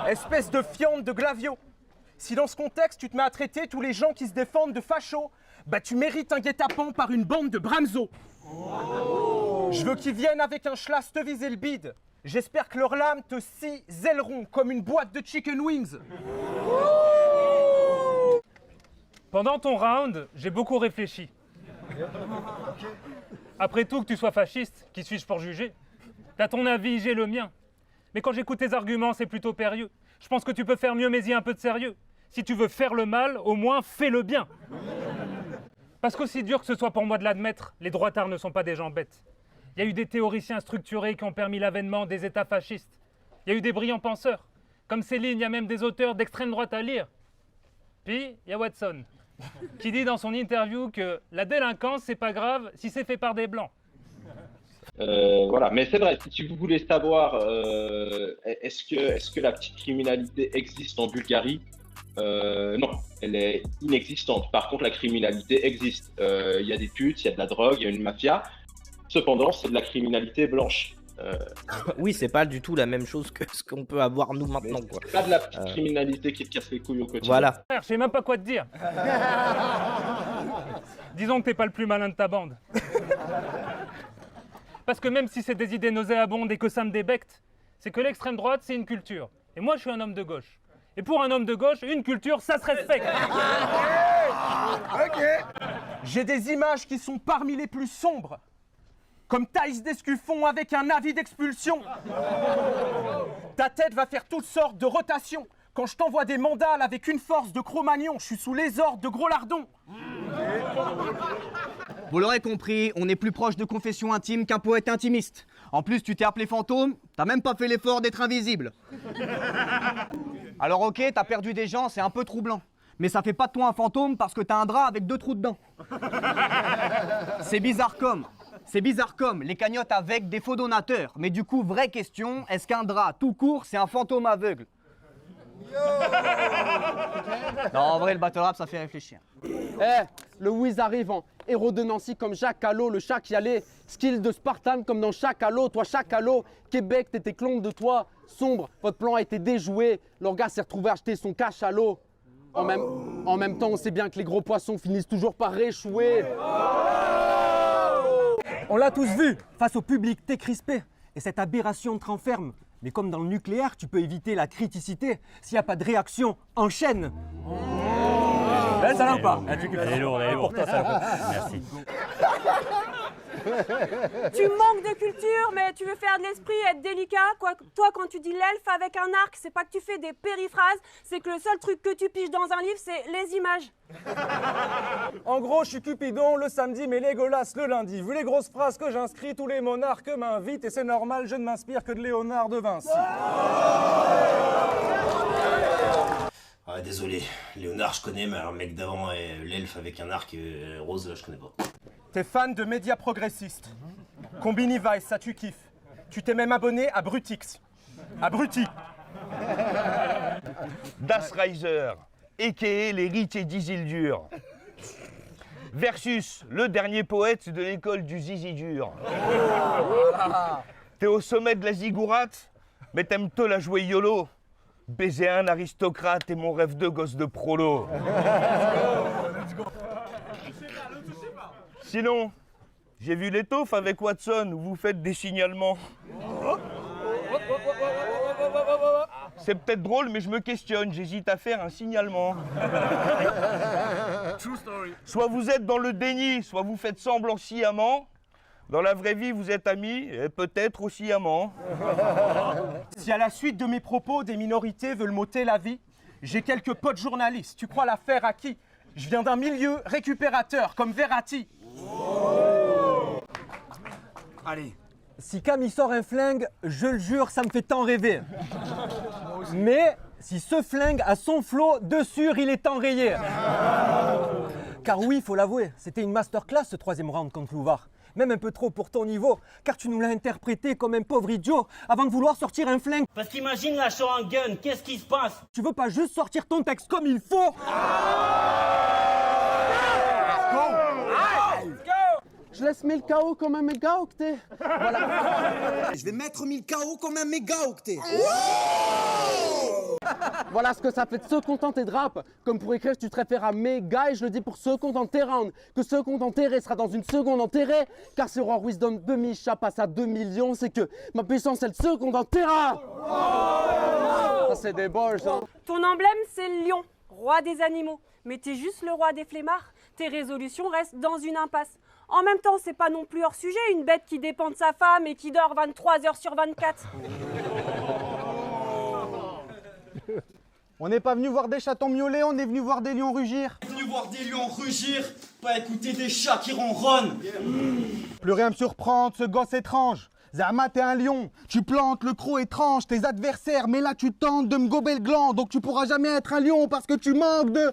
Espèce de fiente de glavio. Si dans ce contexte, tu te mets à traiter tous les gens qui se défendent de fachos, bah tu mérites un guet-apens par une bande de bramzo. Je veux qu'ils viennent avec un schlass te viser le bide. J'espère que leurs lames te ciselleront comme une boîte de chicken wings. Pendant ton round, j'ai beaucoup réfléchi. Après tout, que tu sois fasciste, qui suis-je pour juger? T'as ton avis, j'ai le mien. Mais quand j'écoute tes arguments, c'est plutôt périlleux. Je pense que tu peux faire mieux, mais y a un peu de sérieux. Si tu veux faire le mal, au moins fais-le bien. Parce qu'aussi dur que ce soit pour moi de l'admettre, les droitards ne sont pas des gens bêtes. Il y a eu des théoriciens structurés qui ont permis l'avènement des États fascistes. Il y a eu des brillants penseurs. Comme Céline, il y a même des auteurs d'extrême droite à lire. Puis, il y a Watson, qui dit dans son interview que la délinquance, c'est pas grave si c'est fait par des blancs. Voilà, mais c'est vrai, si vous voulez savoir, est-ce que la petite criminalité existe en Bulgarie? Non, elle est inexistante. Par contre, la criminalité existe. Il y a des putes, il y a de la drogue, il y a une mafia. Cependant, c'est de la criminalité blanche. Oui, c'est pas du tout la même chose que ce qu'on peut avoir nous maintenant, quoi. C'est pas de la petite criminalité qui te casse les couilles au quotidien. Voilà. Je sais même pas quoi te dire. Disons que t'es pas le plus malin de ta bande. Parce que même si c'est des idées nauséabondes et que ça me débecte, c'est que l'extrême droite, c'est une culture. Et moi, je suis un homme de gauche. Et pour un homme de gauche, une culture, ça se respecte. Ok. J'ai des images qui sont parmi les plus sombres. Comme Thaïs Descuffon avec un avis d'expulsion. Ta tête va faire toutes sortes de rotations. Quand je t'envoie des mandales avec une force de Cro-Magnon, je suis sous les ordres de Gros Lardon. Vous l'aurez compris, on est plus proche de confession intime qu'un poète intimiste. En plus, tu t'es appelé fantôme, t'as même pas fait l'effort d'être invisible. Alors ok, t'as perdu des gens, c'est un peu troublant. Mais ça fait pas de toi un fantôme parce que t'as un drap avec 2 trous dedans. C'est bizarre comme. Les cagnottes avec des faux donateurs. Mais du coup, vraie question, est-ce qu'un drap tout court, c'est un fantôme aveugle? Non, en vrai, le battle rap, ça fait réfléchir. Le Wiz arrive en héros de Nancy comme Jacques Allot, le chat qui allait. Skill de Spartan comme dans Chaque Halo. Toi, Chaque Halo, Québec, t'étais clone de toi. Sombre, votre plan a été déjoué. L'orga s'est retrouvé à acheter son cachalot. En même temps, on sait bien que les gros poissons finissent toujours par échouer. On l'a tous vu, face au public, t'es crispé. Et cette aberration te renferme. Mais comme dans le nucléaire, tu peux éviter la criticité. S'il n'y a pas de réaction, enchaîne. Elle, ça l'a pas. Elle est lourde, elle est pour toi, ça. Merci. Tu manques de culture, mais tu veux faire de l'esprit, être délicat. Toi, quand tu dis l'elfe avec un arc, c'est pas que tu fais des périphrases, c'est que le seul truc que tu piges dans un livre, c'est les images. En gros, je suis Cupidon le samedi, mais Légolas le lundi. Vu les grosses phrases que j'inscris, tous les monarques m'invitent et c'est normal, je ne m'inspire que de Léonard de Vinci. Ah, désolé, Léonard je connais, mais un mec d'avant et l'elfe avec un arc rose, je connais pas. T'es fan de médias progressistes. Combini Vice, ça tu kiffes. Tu t'es même abonné à Brutix. Abruti. Das Reiser, a.k.a. l'héritier d'Isildur. Versus le dernier poète de l'école du Zizi dur. T'es au sommet de la zigourate, mais t'aimes te la jouer YOLO. Baiser un aristocrate est mon rêve de gosse de prolo. Sinon, j'ai vu l'étoffe avec Watson où vous faites des signalements. C'est peut-être drôle, mais je me questionne, j'hésite à faire un signalement. Soit vous êtes dans le déni, soit vous faites semblant sciemment. Dans la vraie vie, vous êtes amis, et peut-être aussi amants. Si à la suite de mes propos, des minorités veulent m'ôter la vie, j'ai quelques potes journalistes. Tu crois l'affaire à qui? Je viens d'un milieu récupérateur, comme Verratti. Allez. Si Cam il sort un flingue, je le jure, ça me fait tant rêver. Mais si ce flingue a son flot, de sûr, il est enrayé. Car oui, il faut l'avouer, c'était une masterclass ce 3e round contre Louvard. Même un peu trop pour ton niveau, car tu nous l'as interprété comme un pauvre idiot avant de vouloir sortir un flingue. Parce qu'imagine lâchant un gun, qu'est-ce qui se passe? Tu veux pas juste sortir ton texte comme il faut? Je laisse 1000 KO comme un méga octet. Voilà. Je vais mettre 1000 KO comme un méga octet. Voilà ce que ça fait de se contenter de rap. Comme pour écrire, tu te réfères à méga et je le dis pour se contenter round. Que se contenter sera dans une seconde enterré. Car si Roi Wisdom demi-chat passe à 2 millions, c'est que ma puissance elle se contentera. Ça c'est des bars, hein. Ton emblème, c'est le lion, roi des animaux. Mais t'es juste le roi des flemmards. Tes résolutions restent dans une impasse. En même temps, c'est pas non plus hors sujet, une bête qui dépend de sa femme et qui dort 23 heures sur 24. On n'est pas venu voir des chatons miauler, on est venu voir des lions rugir. Venu voir des lions rugir, pas écouter des chats qui ronronnent. Plus rien me surprend, ce gosse étrange. Zama, t'es un lion, tu plantes le croc étrange, tes adversaires, mais là tu tentes de me gober le gland, donc tu pourras jamais être un lion parce que tu manques de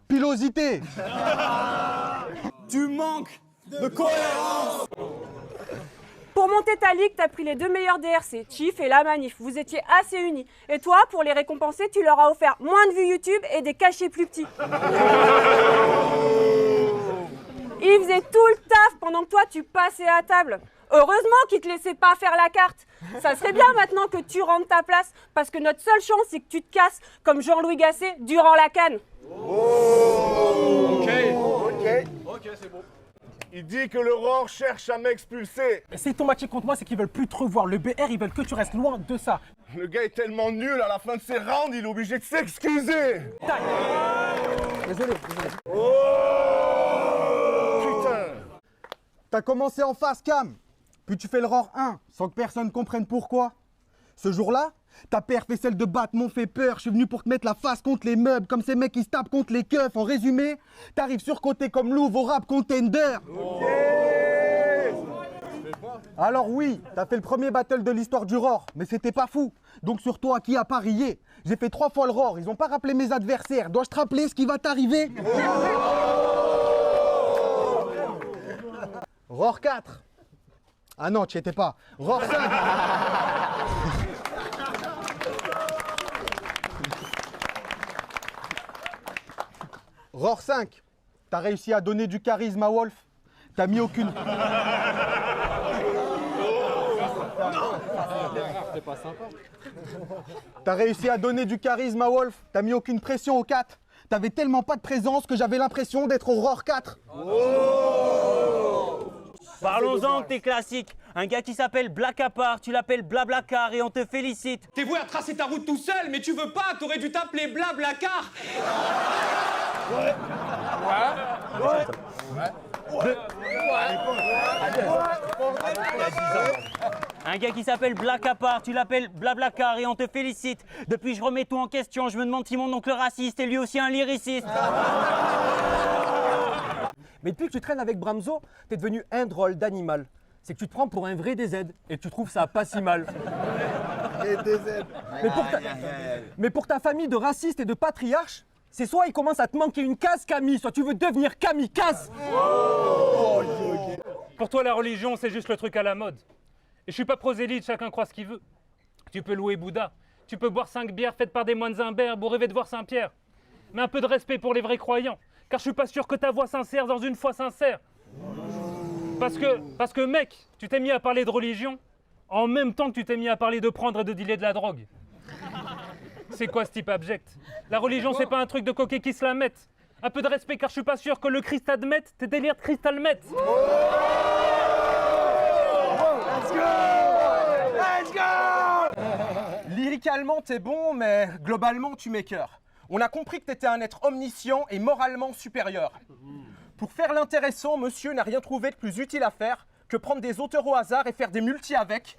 pilosité. Tu manques de cohérence. Pour monter ta ligue, t'as pris les 2 meilleurs DRC, Chief et La Manif. Vous étiez assez unis. Et toi, pour les récompenser, tu leur as offert moins de vues YouTube et des cachets plus petits. Ils faisaient tout le taf pendant que toi, tu passais à table. Heureusement qu'ils te laissaient pas faire la carte. Ça serait bien maintenant que tu rentres ta place, parce que notre seule chance, c'est que tu te casses comme Jean-Louis Gasset durant la CAN. Ok, c'est bon. Il dit que l'Aurore cherche à m'expulser. C'est ton match contre moi, c'est qu'ils veulent plus te revoir. Le BR, ils veulent que tu restes loin de ça. Le gars est tellement nul, à la fin de ses rounds, il est obligé de s'excuser. Désolé. Putain. T'as commencé en face, Cam, puis tu fais le roar 1, sans que personne comprenne pourquoi. Ce jour-là, ta perf et celle de Bat m'ont fait peur. Je suis venu pour te mettre la face contre les meubles, comme ces mecs qui se tapent contre les keufs. En résumé, t'arrives surcoté comme Louvre au rap contender. Alors oui, t'as fait le premier battle de l'histoire du roar, mais c'était pas fou. Donc sur toi, qui a parié? J'ai fait 3 fois le roar, ils ont pas rappelé mes adversaires. Dois-je te rappeler ce qui va t'arriver? Roar 4. Ah non, tu y étais pas. Roar 5. Roar 5. T'as réussi à donner du charisme à Wolf. T'as mis aucune... C'est pas sympa. T'as réussi à donner du charisme à Wolf. T'as mis aucune pression au 4. T'avais tellement pas de présence que j'avais l'impression d'être au Roar 4. Parlons-en de tes classiques. Un gars qui s'appelle Blacapart, tu l'appelles Blablacar et on te félicite. T'es voué à tracer ta route tout seul, mais tu veux pas, t'aurais dû t'appeler Blablacar. Ouais. Un gars qui s'appelle Blacapart, tu l'appelles Blablacar et on te félicite. Depuis je remets tout en question, je me demande si mon oncle raciste est lui aussi un lyriciste. Mais depuis que tu traînes avec Bramzo, t'es devenu un drôle d'animal. C'est que tu te prends pour un vrai DZ et que tu trouves ça pas si mal. Mais pour ta famille de racistes et de patriarches, c'est soit il commence à te manquer une case Camille, soit tu veux devenir kamikaze. Pour toi, la religion, c'est juste le truc à la mode. Et je suis pas prosélyte, chacun croit ce qu'il veut. Tu peux louer Bouddha, tu peux boire 5 bières faites par des moines imberbes ou rêver de voir Saint-Pierre. Mais un peu de respect pour les vrais croyants, car je suis pas sûr que ta voix sincère dans une foi sincère. Parce que mec, tu t'es mis à parler de religion en même temps que tu t'es mis à parler de prendre et de dealer de la drogue. C'est quoi ce type abject? La religion, c'est pas un truc de coquet qui se la mettent. Un peu de respect, car je suis pas sûr que le Christ admette tes délires de cristal mette. Let's go! Let's go! Lyricalement, t'es bon, mais globalement, tu m'écœures. On a compris que t'étais un être omniscient et moralement supérieur. Pour faire l'intéressant, monsieur n'a rien trouvé de plus utile à faire que prendre des auteurs au hasard et faire des multis avec.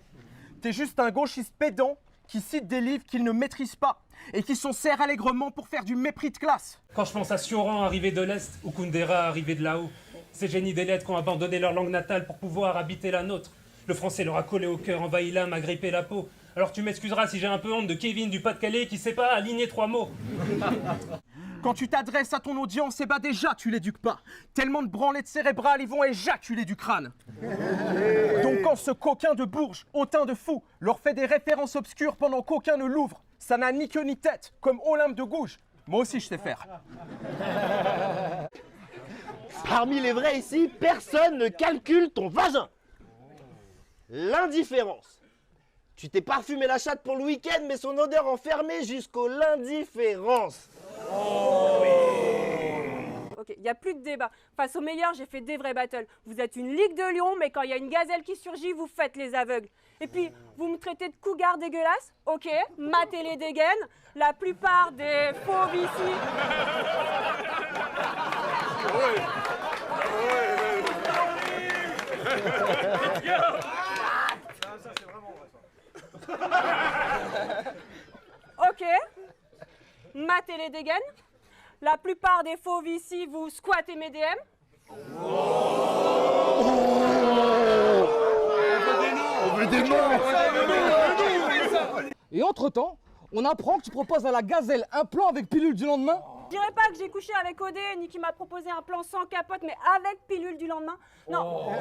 T'es juste un gauchiste pédant qui cite des livres qu'il ne maîtrise pas et qui s'en sert allègrement pour faire du mépris de classe. Quand je pense à Sioran arrivé de l'Est ou Kundera arrivé de là-haut, ces génies des lettres qui ont abandonné leur langue natale pour pouvoir habiter la nôtre. Le français leur a collé au cœur, envahi l'âme, a grippé la peau. Alors tu m'excuseras si j'ai un peu honte de Kevin du Pas-de-Calais qui sait pas aligner 3 mots. Quand tu t'adresses à ton audience, eh ben déjà tu l'éduques pas. Tellement de branlettes cérébrales, ils vont éjaculer du crâne. Donc quand ce coquin de Bourges, hautain de fou, leur fait des références obscures pendant qu'aucun ne l'ouvre, ça n'a ni queue ni tête, comme Olympe de Gouges. Moi aussi je sais faire. Parmi les vrais ici, personne ne calcule ton vagin. L'indifférence. Tu t'es parfumé la chatte pour le week-end, mais son odeur enfermée jusqu'au l'indifférence. Ok, il n'y a plus de débat. Face aux meilleurs, j'ai fait des vrais battles. Vous êtes une ligue de lions, mais quand il y a une gazelle qui surgit, vous faites les aveugles. Et puis, vous me traitez de cougar dégueulasse. Ok, matez les dégaines. La plupart des fauves ici... Ok, matez les dégaines. La plupart des fauves ici, vous squattez mes DM. On veut des noms. Et entre-temps, on apprend que tu proposes à la gazelle un plan avec pilule du lendemain. Je dirais pas que j'ai couché avec Odé, ni qu'il m'a proposé un plan sans capote, mais avec pilule du lendemain. Non.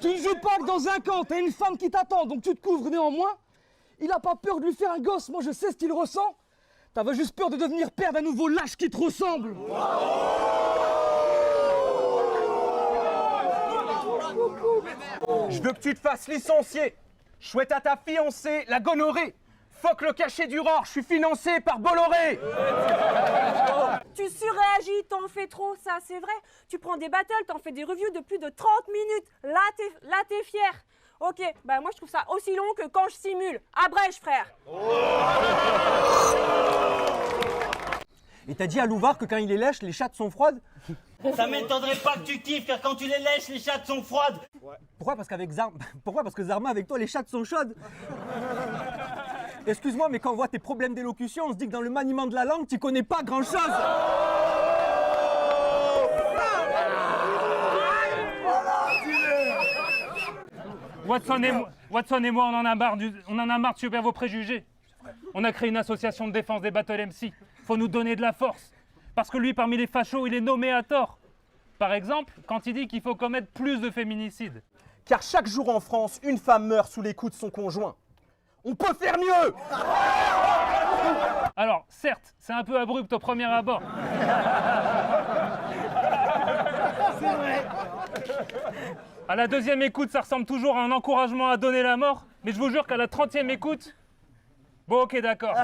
Tu ne joues pas que dans un camp, t'as une femme qui t'attend, donc tu te couvres néanmoins. Il a pas peur de lui faire un gosse, moi je sais ce qu'il ressent. T'avais juste peur de devenir père d'un nouveau lâche qui te ressemble. Je veux que tu te fasses licencier. Chouette à ta fiancée, la gonorrhée. Fuck le cachet du Roar, je suis financé par Bolloré. Tu surréagis, t'en fais trop, ça c'est vrai. Tu prends des battles, t'en fais des reviews de plus de 30 minutes. Là t'es fier. Ok, bah moi je trouve ça aussi long que quand je simule. Abrège frère. Et t'as dit à Louvard que quand il les lèche, les chattes sont froides? Ça m'étonnerait pas que tu kiffes, car quand tu les lèches, les chattes sont froides. Pourquoi? Parce que Zarma, avec toi, les chattes sont chaudes. Excuse-moi, mais quand on voit tes problèmes d'élocution, on se dit que dans le maniement de la langue, tu connais pas grand-chose. Watson et moi, on en a marre de subir vos préjugés. On a créé une association de défense des battle MC. Faut nous donner de la force. Parce que lui, parmi les fachos, il est nommé à tort. Par exemple, quand il dit qu'il faut commettre plus de féminicides. Car chaque jour en France, une femme meurt sous les coups de son conjoint. On peut faire mieux! Alors, certes, c'est un peu abrupt au premier abord. C'est vrai. À la deuxième écoute, ça ressemble toujours à un encouragement à donner la mort. Mais je vous jure qu'à la 30e écoute... Bon, ok, d'accord.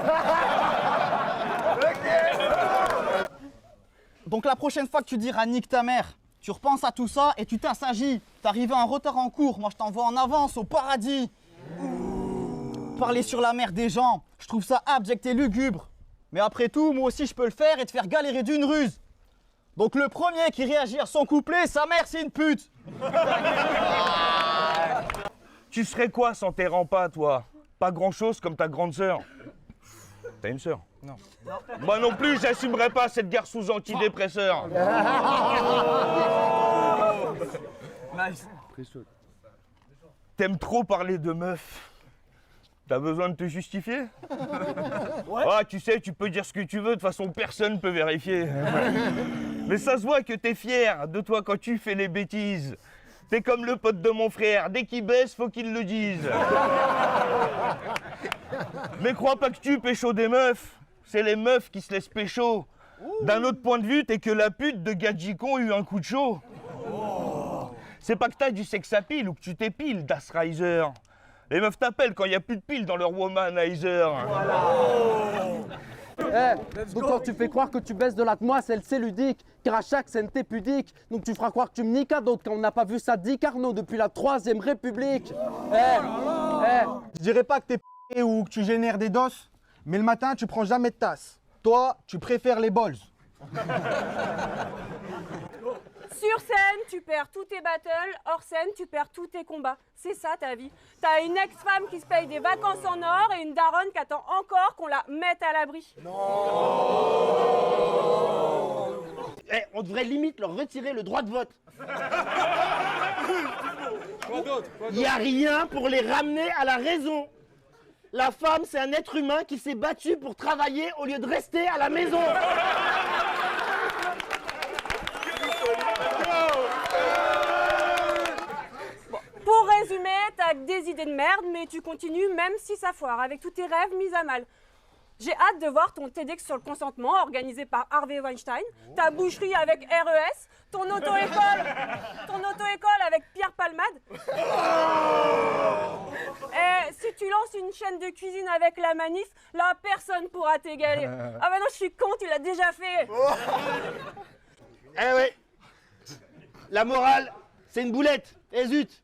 Donc la prochaine fois que tu diras nique ta mère, tu repenses à tout ça et tu t'assagis. T'arrives en retard en cours, moi je t'envoie en avance au paradis. Parler sur la mère des gens, je trouve ça abject et lugubre. Mais après tout, moi aussi je peux le faire et te faire galérer d'une ruse. Donc le premier qui réagit à son couplet, sa mère c'est une pute. Tu serais quoi sans tes rempas, toi? Pas grand-chose comme ta grande sœur. T'as une sœur? Non. Moi non plus, j'assumerais pas cette guerre sous antidépresseur. Nice. T'aimes trop parler de meufs. T'as besoin de te justifier? Ouais. Ah, tu sais, tu peux dire ce que tu veux, de toute façon personne peut vérifier. Mais ça se voit que t'es fier de toi quand tu fais les bêtises. T'es comme le pote de mon frère, dès qu'il baisse, faut qu'il le dise. Mais crois pas que tu pécho des meufs, c'est les meufs qui se laissent pécho. D'un autre point de vue, t'es que la pute de Gadjikon a eu un coup de chaud. C'est pas que t'as du sex appeal ou que tu t'épiles, Das Riser. Les meufs t'appellent quand il n'y a plus de piles dans leur womanizer. Donc quand tu fais croire que tu baisses de l'atmosphère, c'est ludique, car à chaque scène t'es pudique. Donc tu feras croire que tu me niques à d'autres quand on n'a pas vu ça dit Carnot depuis la 3ème République. Je dirais pas que t'es p*** ou que tu génères des doses, mais le matin tu prends jamais de tasse. Toi, tu préfères les balls. Sur scène, tu perds tous tes battles. Hors scène, tu perds tous tes combats. C'est ça ta vie. T'as une ex-femme qui se paye des vacances en or et une daronne qui attend encore qu'on la mette à l'abri. Eh, on devrait limite leur retirer le droit de vote. Il n'y a rien pour les ramener à la raison. La femme, c'est un être humain qui s'est battu pour travailler au lieu de rester à la maison. Pour résumer, t'as que des idées de merde, mais tu continues même si ça foire, avec tous tes rêves mis à mal. J'ai hâte de voir ton TEDx sur le consentement organisé par Harvey Weinstein, ta boucherie avec RES, ton auto-école avec Pierre Palmade. Et si tu lances une chaîne de cuisine avec la manif, là personne pourra t'égaler. Ah bah non, je suis con, tu l'as déjà fait. Eh oui. La morale, c'est une boulette. Et zut.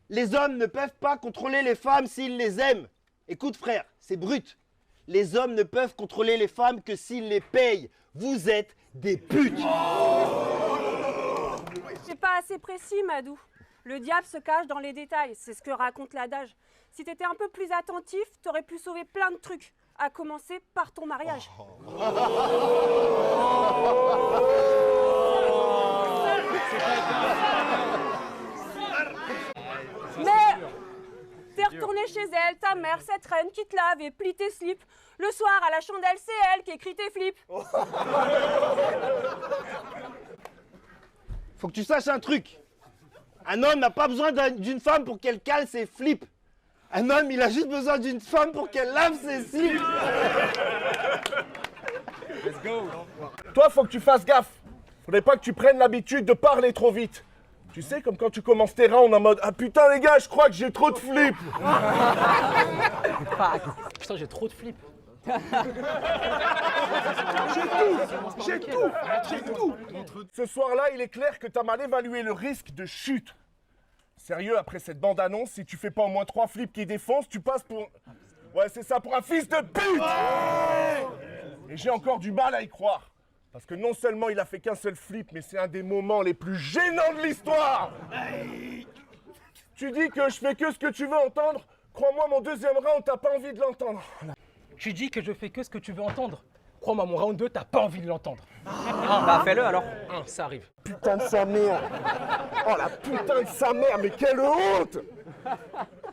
Les hommes ne peuvent pas contrôler les femmes s'ils les aiment. Écoute frère, c'est brut. Les hommes ne peuvent contrôler les femmes que s'ils les payent. Vous êtes des putes. C'est pas assez précis, Madou. Le diable se cache dans les détails, c'est ce que raconte l'adage. Si t'étais un peu plus attentif, t'aurais pu sauver plein de trucs. À commencer par ton mariage. Mais t'es retourné chez elle, ta mère, cette reine qui te lave et plie tes slips. Le soir, à la chandelle, c'est elle qui écrit tes flips. Faut que tu saches un truc. Un homme n'a pas besoin d'une femme pour qu'elle cale ses flips. Un homme, il a juste besoin d'une femme pour qu'elle lave ses slips. Let's go. Toi, faut que tu fasses gaffe. Faudrait pas que tu prennes l'habitude de parler trop vite. Tu sais, comme quand tu commences tes rounds en mode « Ah putain les gars, je crois que j'ai trop de flips !» Putain, j'ai trop de flips. J'ai tout. Ce soir-là, il est clair que t'as mal évalué le risque de chute. Sérieux, après cette bande-annonce, si tu fais pas au moins 3 flips qui défoncent, tu passes pour... Ouais, c'est ça, pour un fils de pute. Et j'ai encore du mal à y croire. Parce que non seulement il a fait qu'un seul flip, mais c'est un des moments les plus gênants de l'histoire. Tu dis que je fais que ce que tu veux entendre. Crois-moi, mon deuxième round, t'as pas envie de l'entendre. Tu dis que je fais que ce que tu veux entendre. Crois-moi, mon round 2, t'as pas envie de l'entendre. Bah fais-le alors. Ça arrive. Putain de sa mère. Oh la putain de sa mère, mais quelle honte.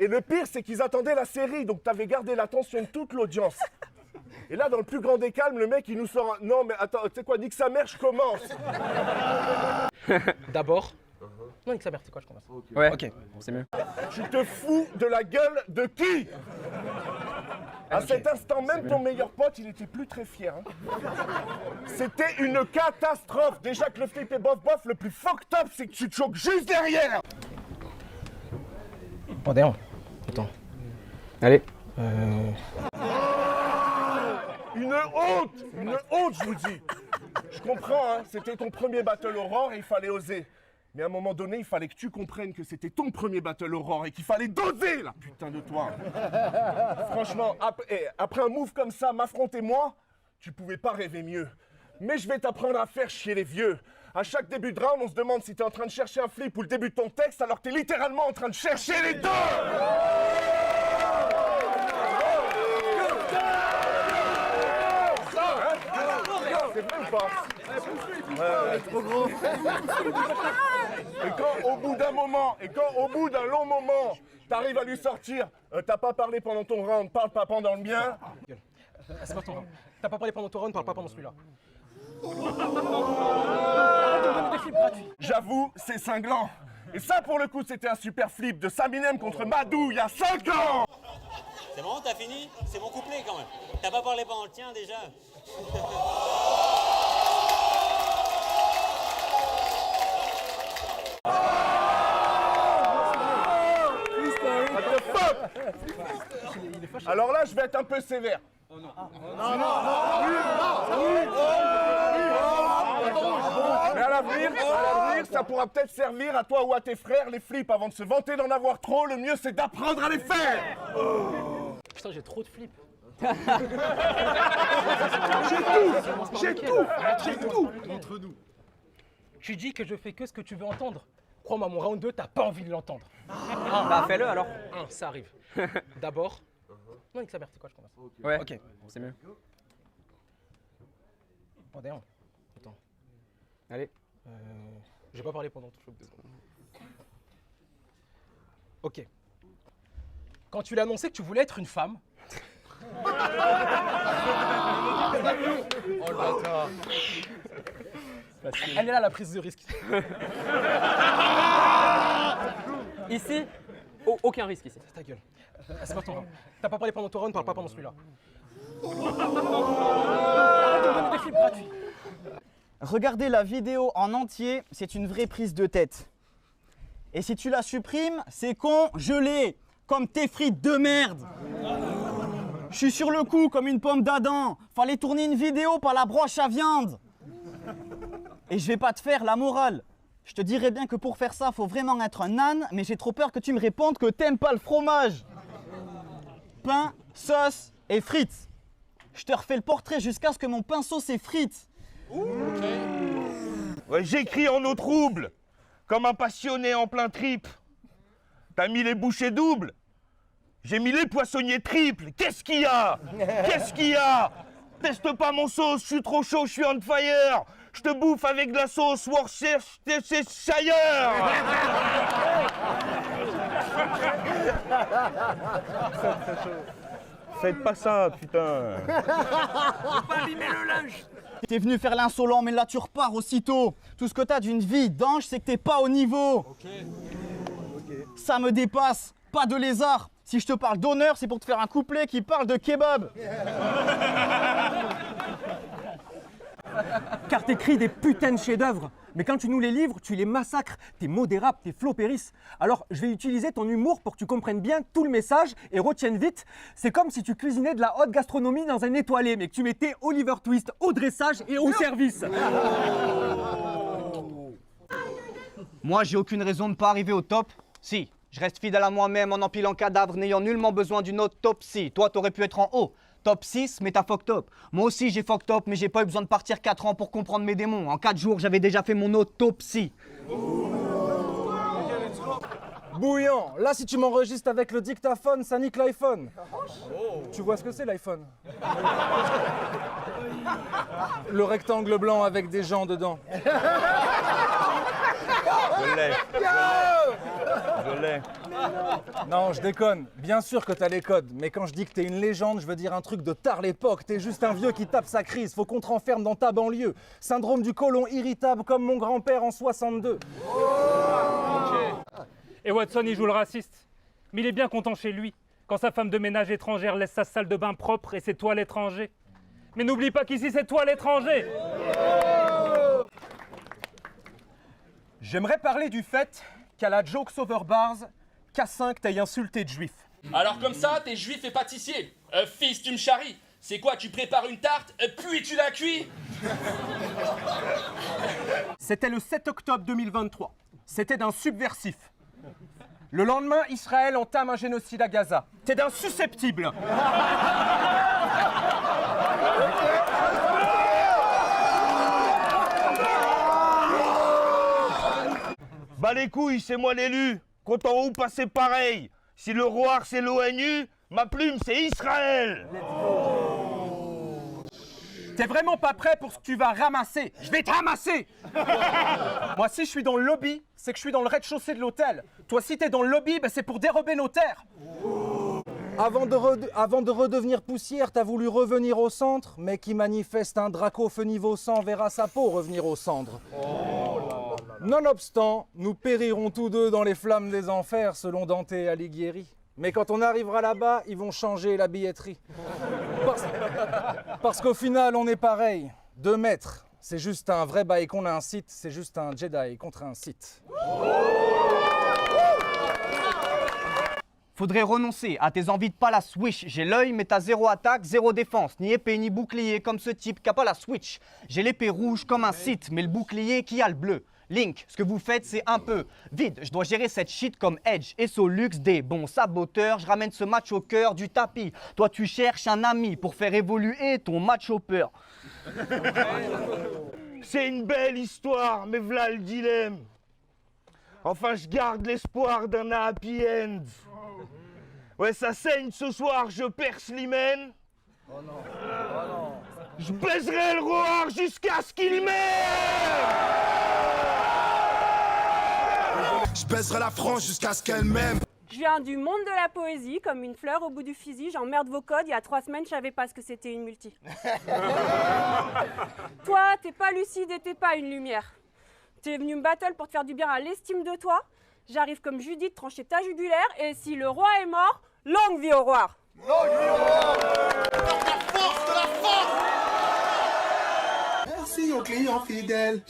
Et le pire, c'est qu'ils attendaient la série, donc t'avais gardé l'attention de toute l'audience. Et là, dans le plus grand des calmes, le mec, il nous sort un... Non, mais attends, tu sais quoi, nique sa mère, je commence. D'abord. Non, nique sa mère, c'est quoi, je commence. Ouais, ok, c'est mieux. Tu te fous de la gueule de qui? À cet instant même, ton meilleur pote, il était plus très fier. Hein. C'était une catastrophe. Déjà que le flip est bof-bof, le plus fucked up, c'est que tu te choques juste derrière. Oh, d'ailleurs. Attends. Allez. Une honte, je vous dis. Je comprends, hein, c'était ton premier Battle Aurore et il fallait oser. Mais à un moment donné, il fallait que tu comprennes que c'était ton premier Battle Aurore et qu'il fallait doser, là, putain de toi. Franchement, après un move comme ça, m'affronter moi, tu pouvais pas rêver mieux. Mais je vais t'apprendre à faire chier les vieux. À chaque début de round, on se demande si t'es en train de chercher un flip ou le début de ton texte, alors que t'es littéralement en train de chercher les deux. C'est vrai ou pas? Ouais, trop gros. Et quand au bout d'un moment, au bout d'un long moment, t'arrives à lui sortir, t'as pas parlé pendant ton round, parle pas pendant le mien. C'est pas ton round. T'as pas parlé pendant ton round, parle pas pendant celui-là. J'avoue, c'est cinglant. Et ça, pour le coup, c'était un super flip de Saminem contre Madou il y a 5 ans. C'est bon, t'as fini? C'est mon couplet quand même. T'as pas parlé pendant le tien déjà? Alors là, je vais être un peu sévère. Mais à l'avenir, ça pourra peut-être servir à toi ou à tes frères, les flips. Avant de se vanter d'en avoir trop, le mieux c'est d'apprendre à les faire. Putain, j'ai trop de flips. J'ai tout. Entre nous. Tu dis que je fais que ce que tu veux entendre. Crois-moi, mon round 2, t'as pas envie de l'entendre. Bah fais-le alors. Ça arrive. D'abord. Non, nique sa mère, c'est quoi, je commence. Ouais, ok, c'est mieux. Oh, d'ailleurs. Attends. Allez. J'ai pas parlé pendant tout le show. Ok. Quand tu l'as annoncé que tu voulais être une femme. Oh le bâtard. Elle est là, la prise de risque. Ici, aucun risque ici. Ta gueule. C'est pas ton round. T'as pas parlé pendant ton round, parle pas pendant celui-là. Des flips gratuits. Regarder la vidéo en entier, c'est une vraie prise de tête. Et si tu la supprimes, c'est con, je l'ai, comme tes frites de merde. Je suis sur le coup comme une pomme d'Adam. Fallait tourner une vidéo, pas la broche à viande. Et je vais pas te faire la morale. Je te dirais bien que pour faire ça, faut vraiment être un âne, mais j'ai trop peur que tu me répondes que t'aimes pas le fromage. Pain, sauce et frites. Je te refais le portrait jusqu'à ce que mon pinceau s'effrite. Ouais, j'écris en eau trouble, comme un passionné en plein trip. T'as mis les bouchées doubles, j'ai mis les poissonniers triples. Qu'est-ce qu'il y a? Teste pas mon sauce, je suis trop chaud, je suis on fire. Je te bouffe avec de la sauce Worcestershire. Faites pas ça, putain. Faut pas abîmer le linge. T'es venu faire l'insolent, mais là tu repars aussitôt. Tout ce que t'as d'une vie d'ange, c'est que t'es pas au niveau. Ça me dépasse, pas de lézard. Si je te parle d'honneur, c'est pour te faire un couplet qui parle de kebab. Car t'écris des putains de chefs-d'œuvre. Mais quand tu nous les livres, tu les massacres. Tes mots dérapent, tes flots périssent. Alors, je vais utiliser ton humour pour que tu comprennes bien tout le message et retiennes vite. C'est comme si tu cuisinais de la haute gastronomie dans un étoilé, mais que tu mettais Oliver Twist au dressage et au service. Moi, j'ai aucune raison de ne pas arriver au top. Si, je reste fidèle à moi-même en empilant cadavres, n'ayant nullement besoin d'une autopsie. Toi, t'aurais pu être en haut. Top 6, mais t'as fucked up. Moi aussi, j'ai fucked up, mais j'ai pas eu besoin de partir 4 ans pour comprendre mes démons. En 4 jours, j'avais déjà fait mon autopsie. Bouillant. Là, si tu m'enregistres avec le dictaphone, ça nique l'iPhone. Tu vois ce que c'est l'iPhone? Le rectangle blanc avec des gens dedans. Je l'ai. Allez. Non, je déconne. Bien sûr que t'as les codes, mais quand je dis que t'es une légende, je veux dire un truc de tard l'époque. T'es juste un vieux qui tape sa crise. Faut qu'on te renferme dans ta banlieue. Syndrome du côlon irritable comme mon grand-père en 62. Et Watson, il joue le raciste. Mais il est bien content chez lui, quand sa femme de ménage étrangère laisse sa salle de bain propre et c'est toi l'étranger. Mais n'oublie pas qu'ici, c'est toi l'étranger. J'aimerais parler du fait qu'à la Jokes Over Bars, K5 t'aille insulté de juif. Alors comme ça, t'es juif et pâtissier. Fils, tu me charries. C'est quoi, tu prépares une tarte, puis tu la cuis? C'était le 7 octobre 2023. C'était d'un subversif. Le lendemain, Israël entame un génocide à Gaza. T'es d'un susceptible. Bah les couilles, c'est moi l'élu. Compte en haut, passer pareil. Si le roi c'est l'ONU, ma plume c'est Israël. T'es vraiment pas prêt pour ce que tu vas ramasser. Je vais te ramasser. Moi, si je suis dans le lobby, c'est que je suis dans le rez-de-chaussée de l'hôtel. Toi, si t'es dans le lobby, c'est pour dérober nos terres. Avant de redevenir poussière, t'as voulu revenir au centre, mais qui manifeste un Draco feu niveau 100 verra sa peau revenir aux cendres. Nonobstant, nous périrons tous deux dans les flammes des enfers, selon Dante et Alighieri. Mais quand on arrivera là-bas, ils vont changer la billetterie. Parce qu'au final, on est pareil. 2 mètres, c'est juste un vrai bail qu'on incite, c'est juste un Jedi contre un Sith. Faudrait renoncer à tes envies de pas la Switch. J'ai l'œil, mais t'as 0 attaque, 0 défense. Ni épée, ni bouclier, comme ce type qui a pas la Switch. J'ai l'épée rouge comme un Sith, mais le bouclier qui a le bleu. Link, ce que vous faites, c'est un peu vide. Je dois gérer cette shit comme Edge et Solux, des bons saboteurs. Je ramène ce match au cœur du tapis. Toi, tu cherches un ami pour faire évoluer ton match au peur. C'est une belle histoire, mais v'là le dilemme. Enfin, je garde l'espoir d'un happy end. Ouais, ça saigne ce soir, je perce l'hymen. Oh non. Oh non. Je baiserai le roi jusqu'à ce qu'il meure. Je baiserai la France jusqu'à ce qu'elle m'aime. Je viens du monde de la poésie, comme une fleur au bout du fusil. J'emmerde vos codes. Il y a 3 semaines, je savais pas ce que c'était une multi. Toi, t'es pas lucide et t'es pas une lumière. T'es venu me battle pour te faire du bien à l'estime de toi. J'arrive comme Judith trancher ta jugulaire. Et si le roi est mort, longue vie au roi. Longue vie au roi. De la force. Merci aux clients fidèles.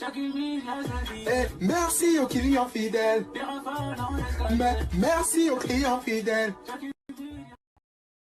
Merci aux clients fidèles. Merci aux clients fidèles.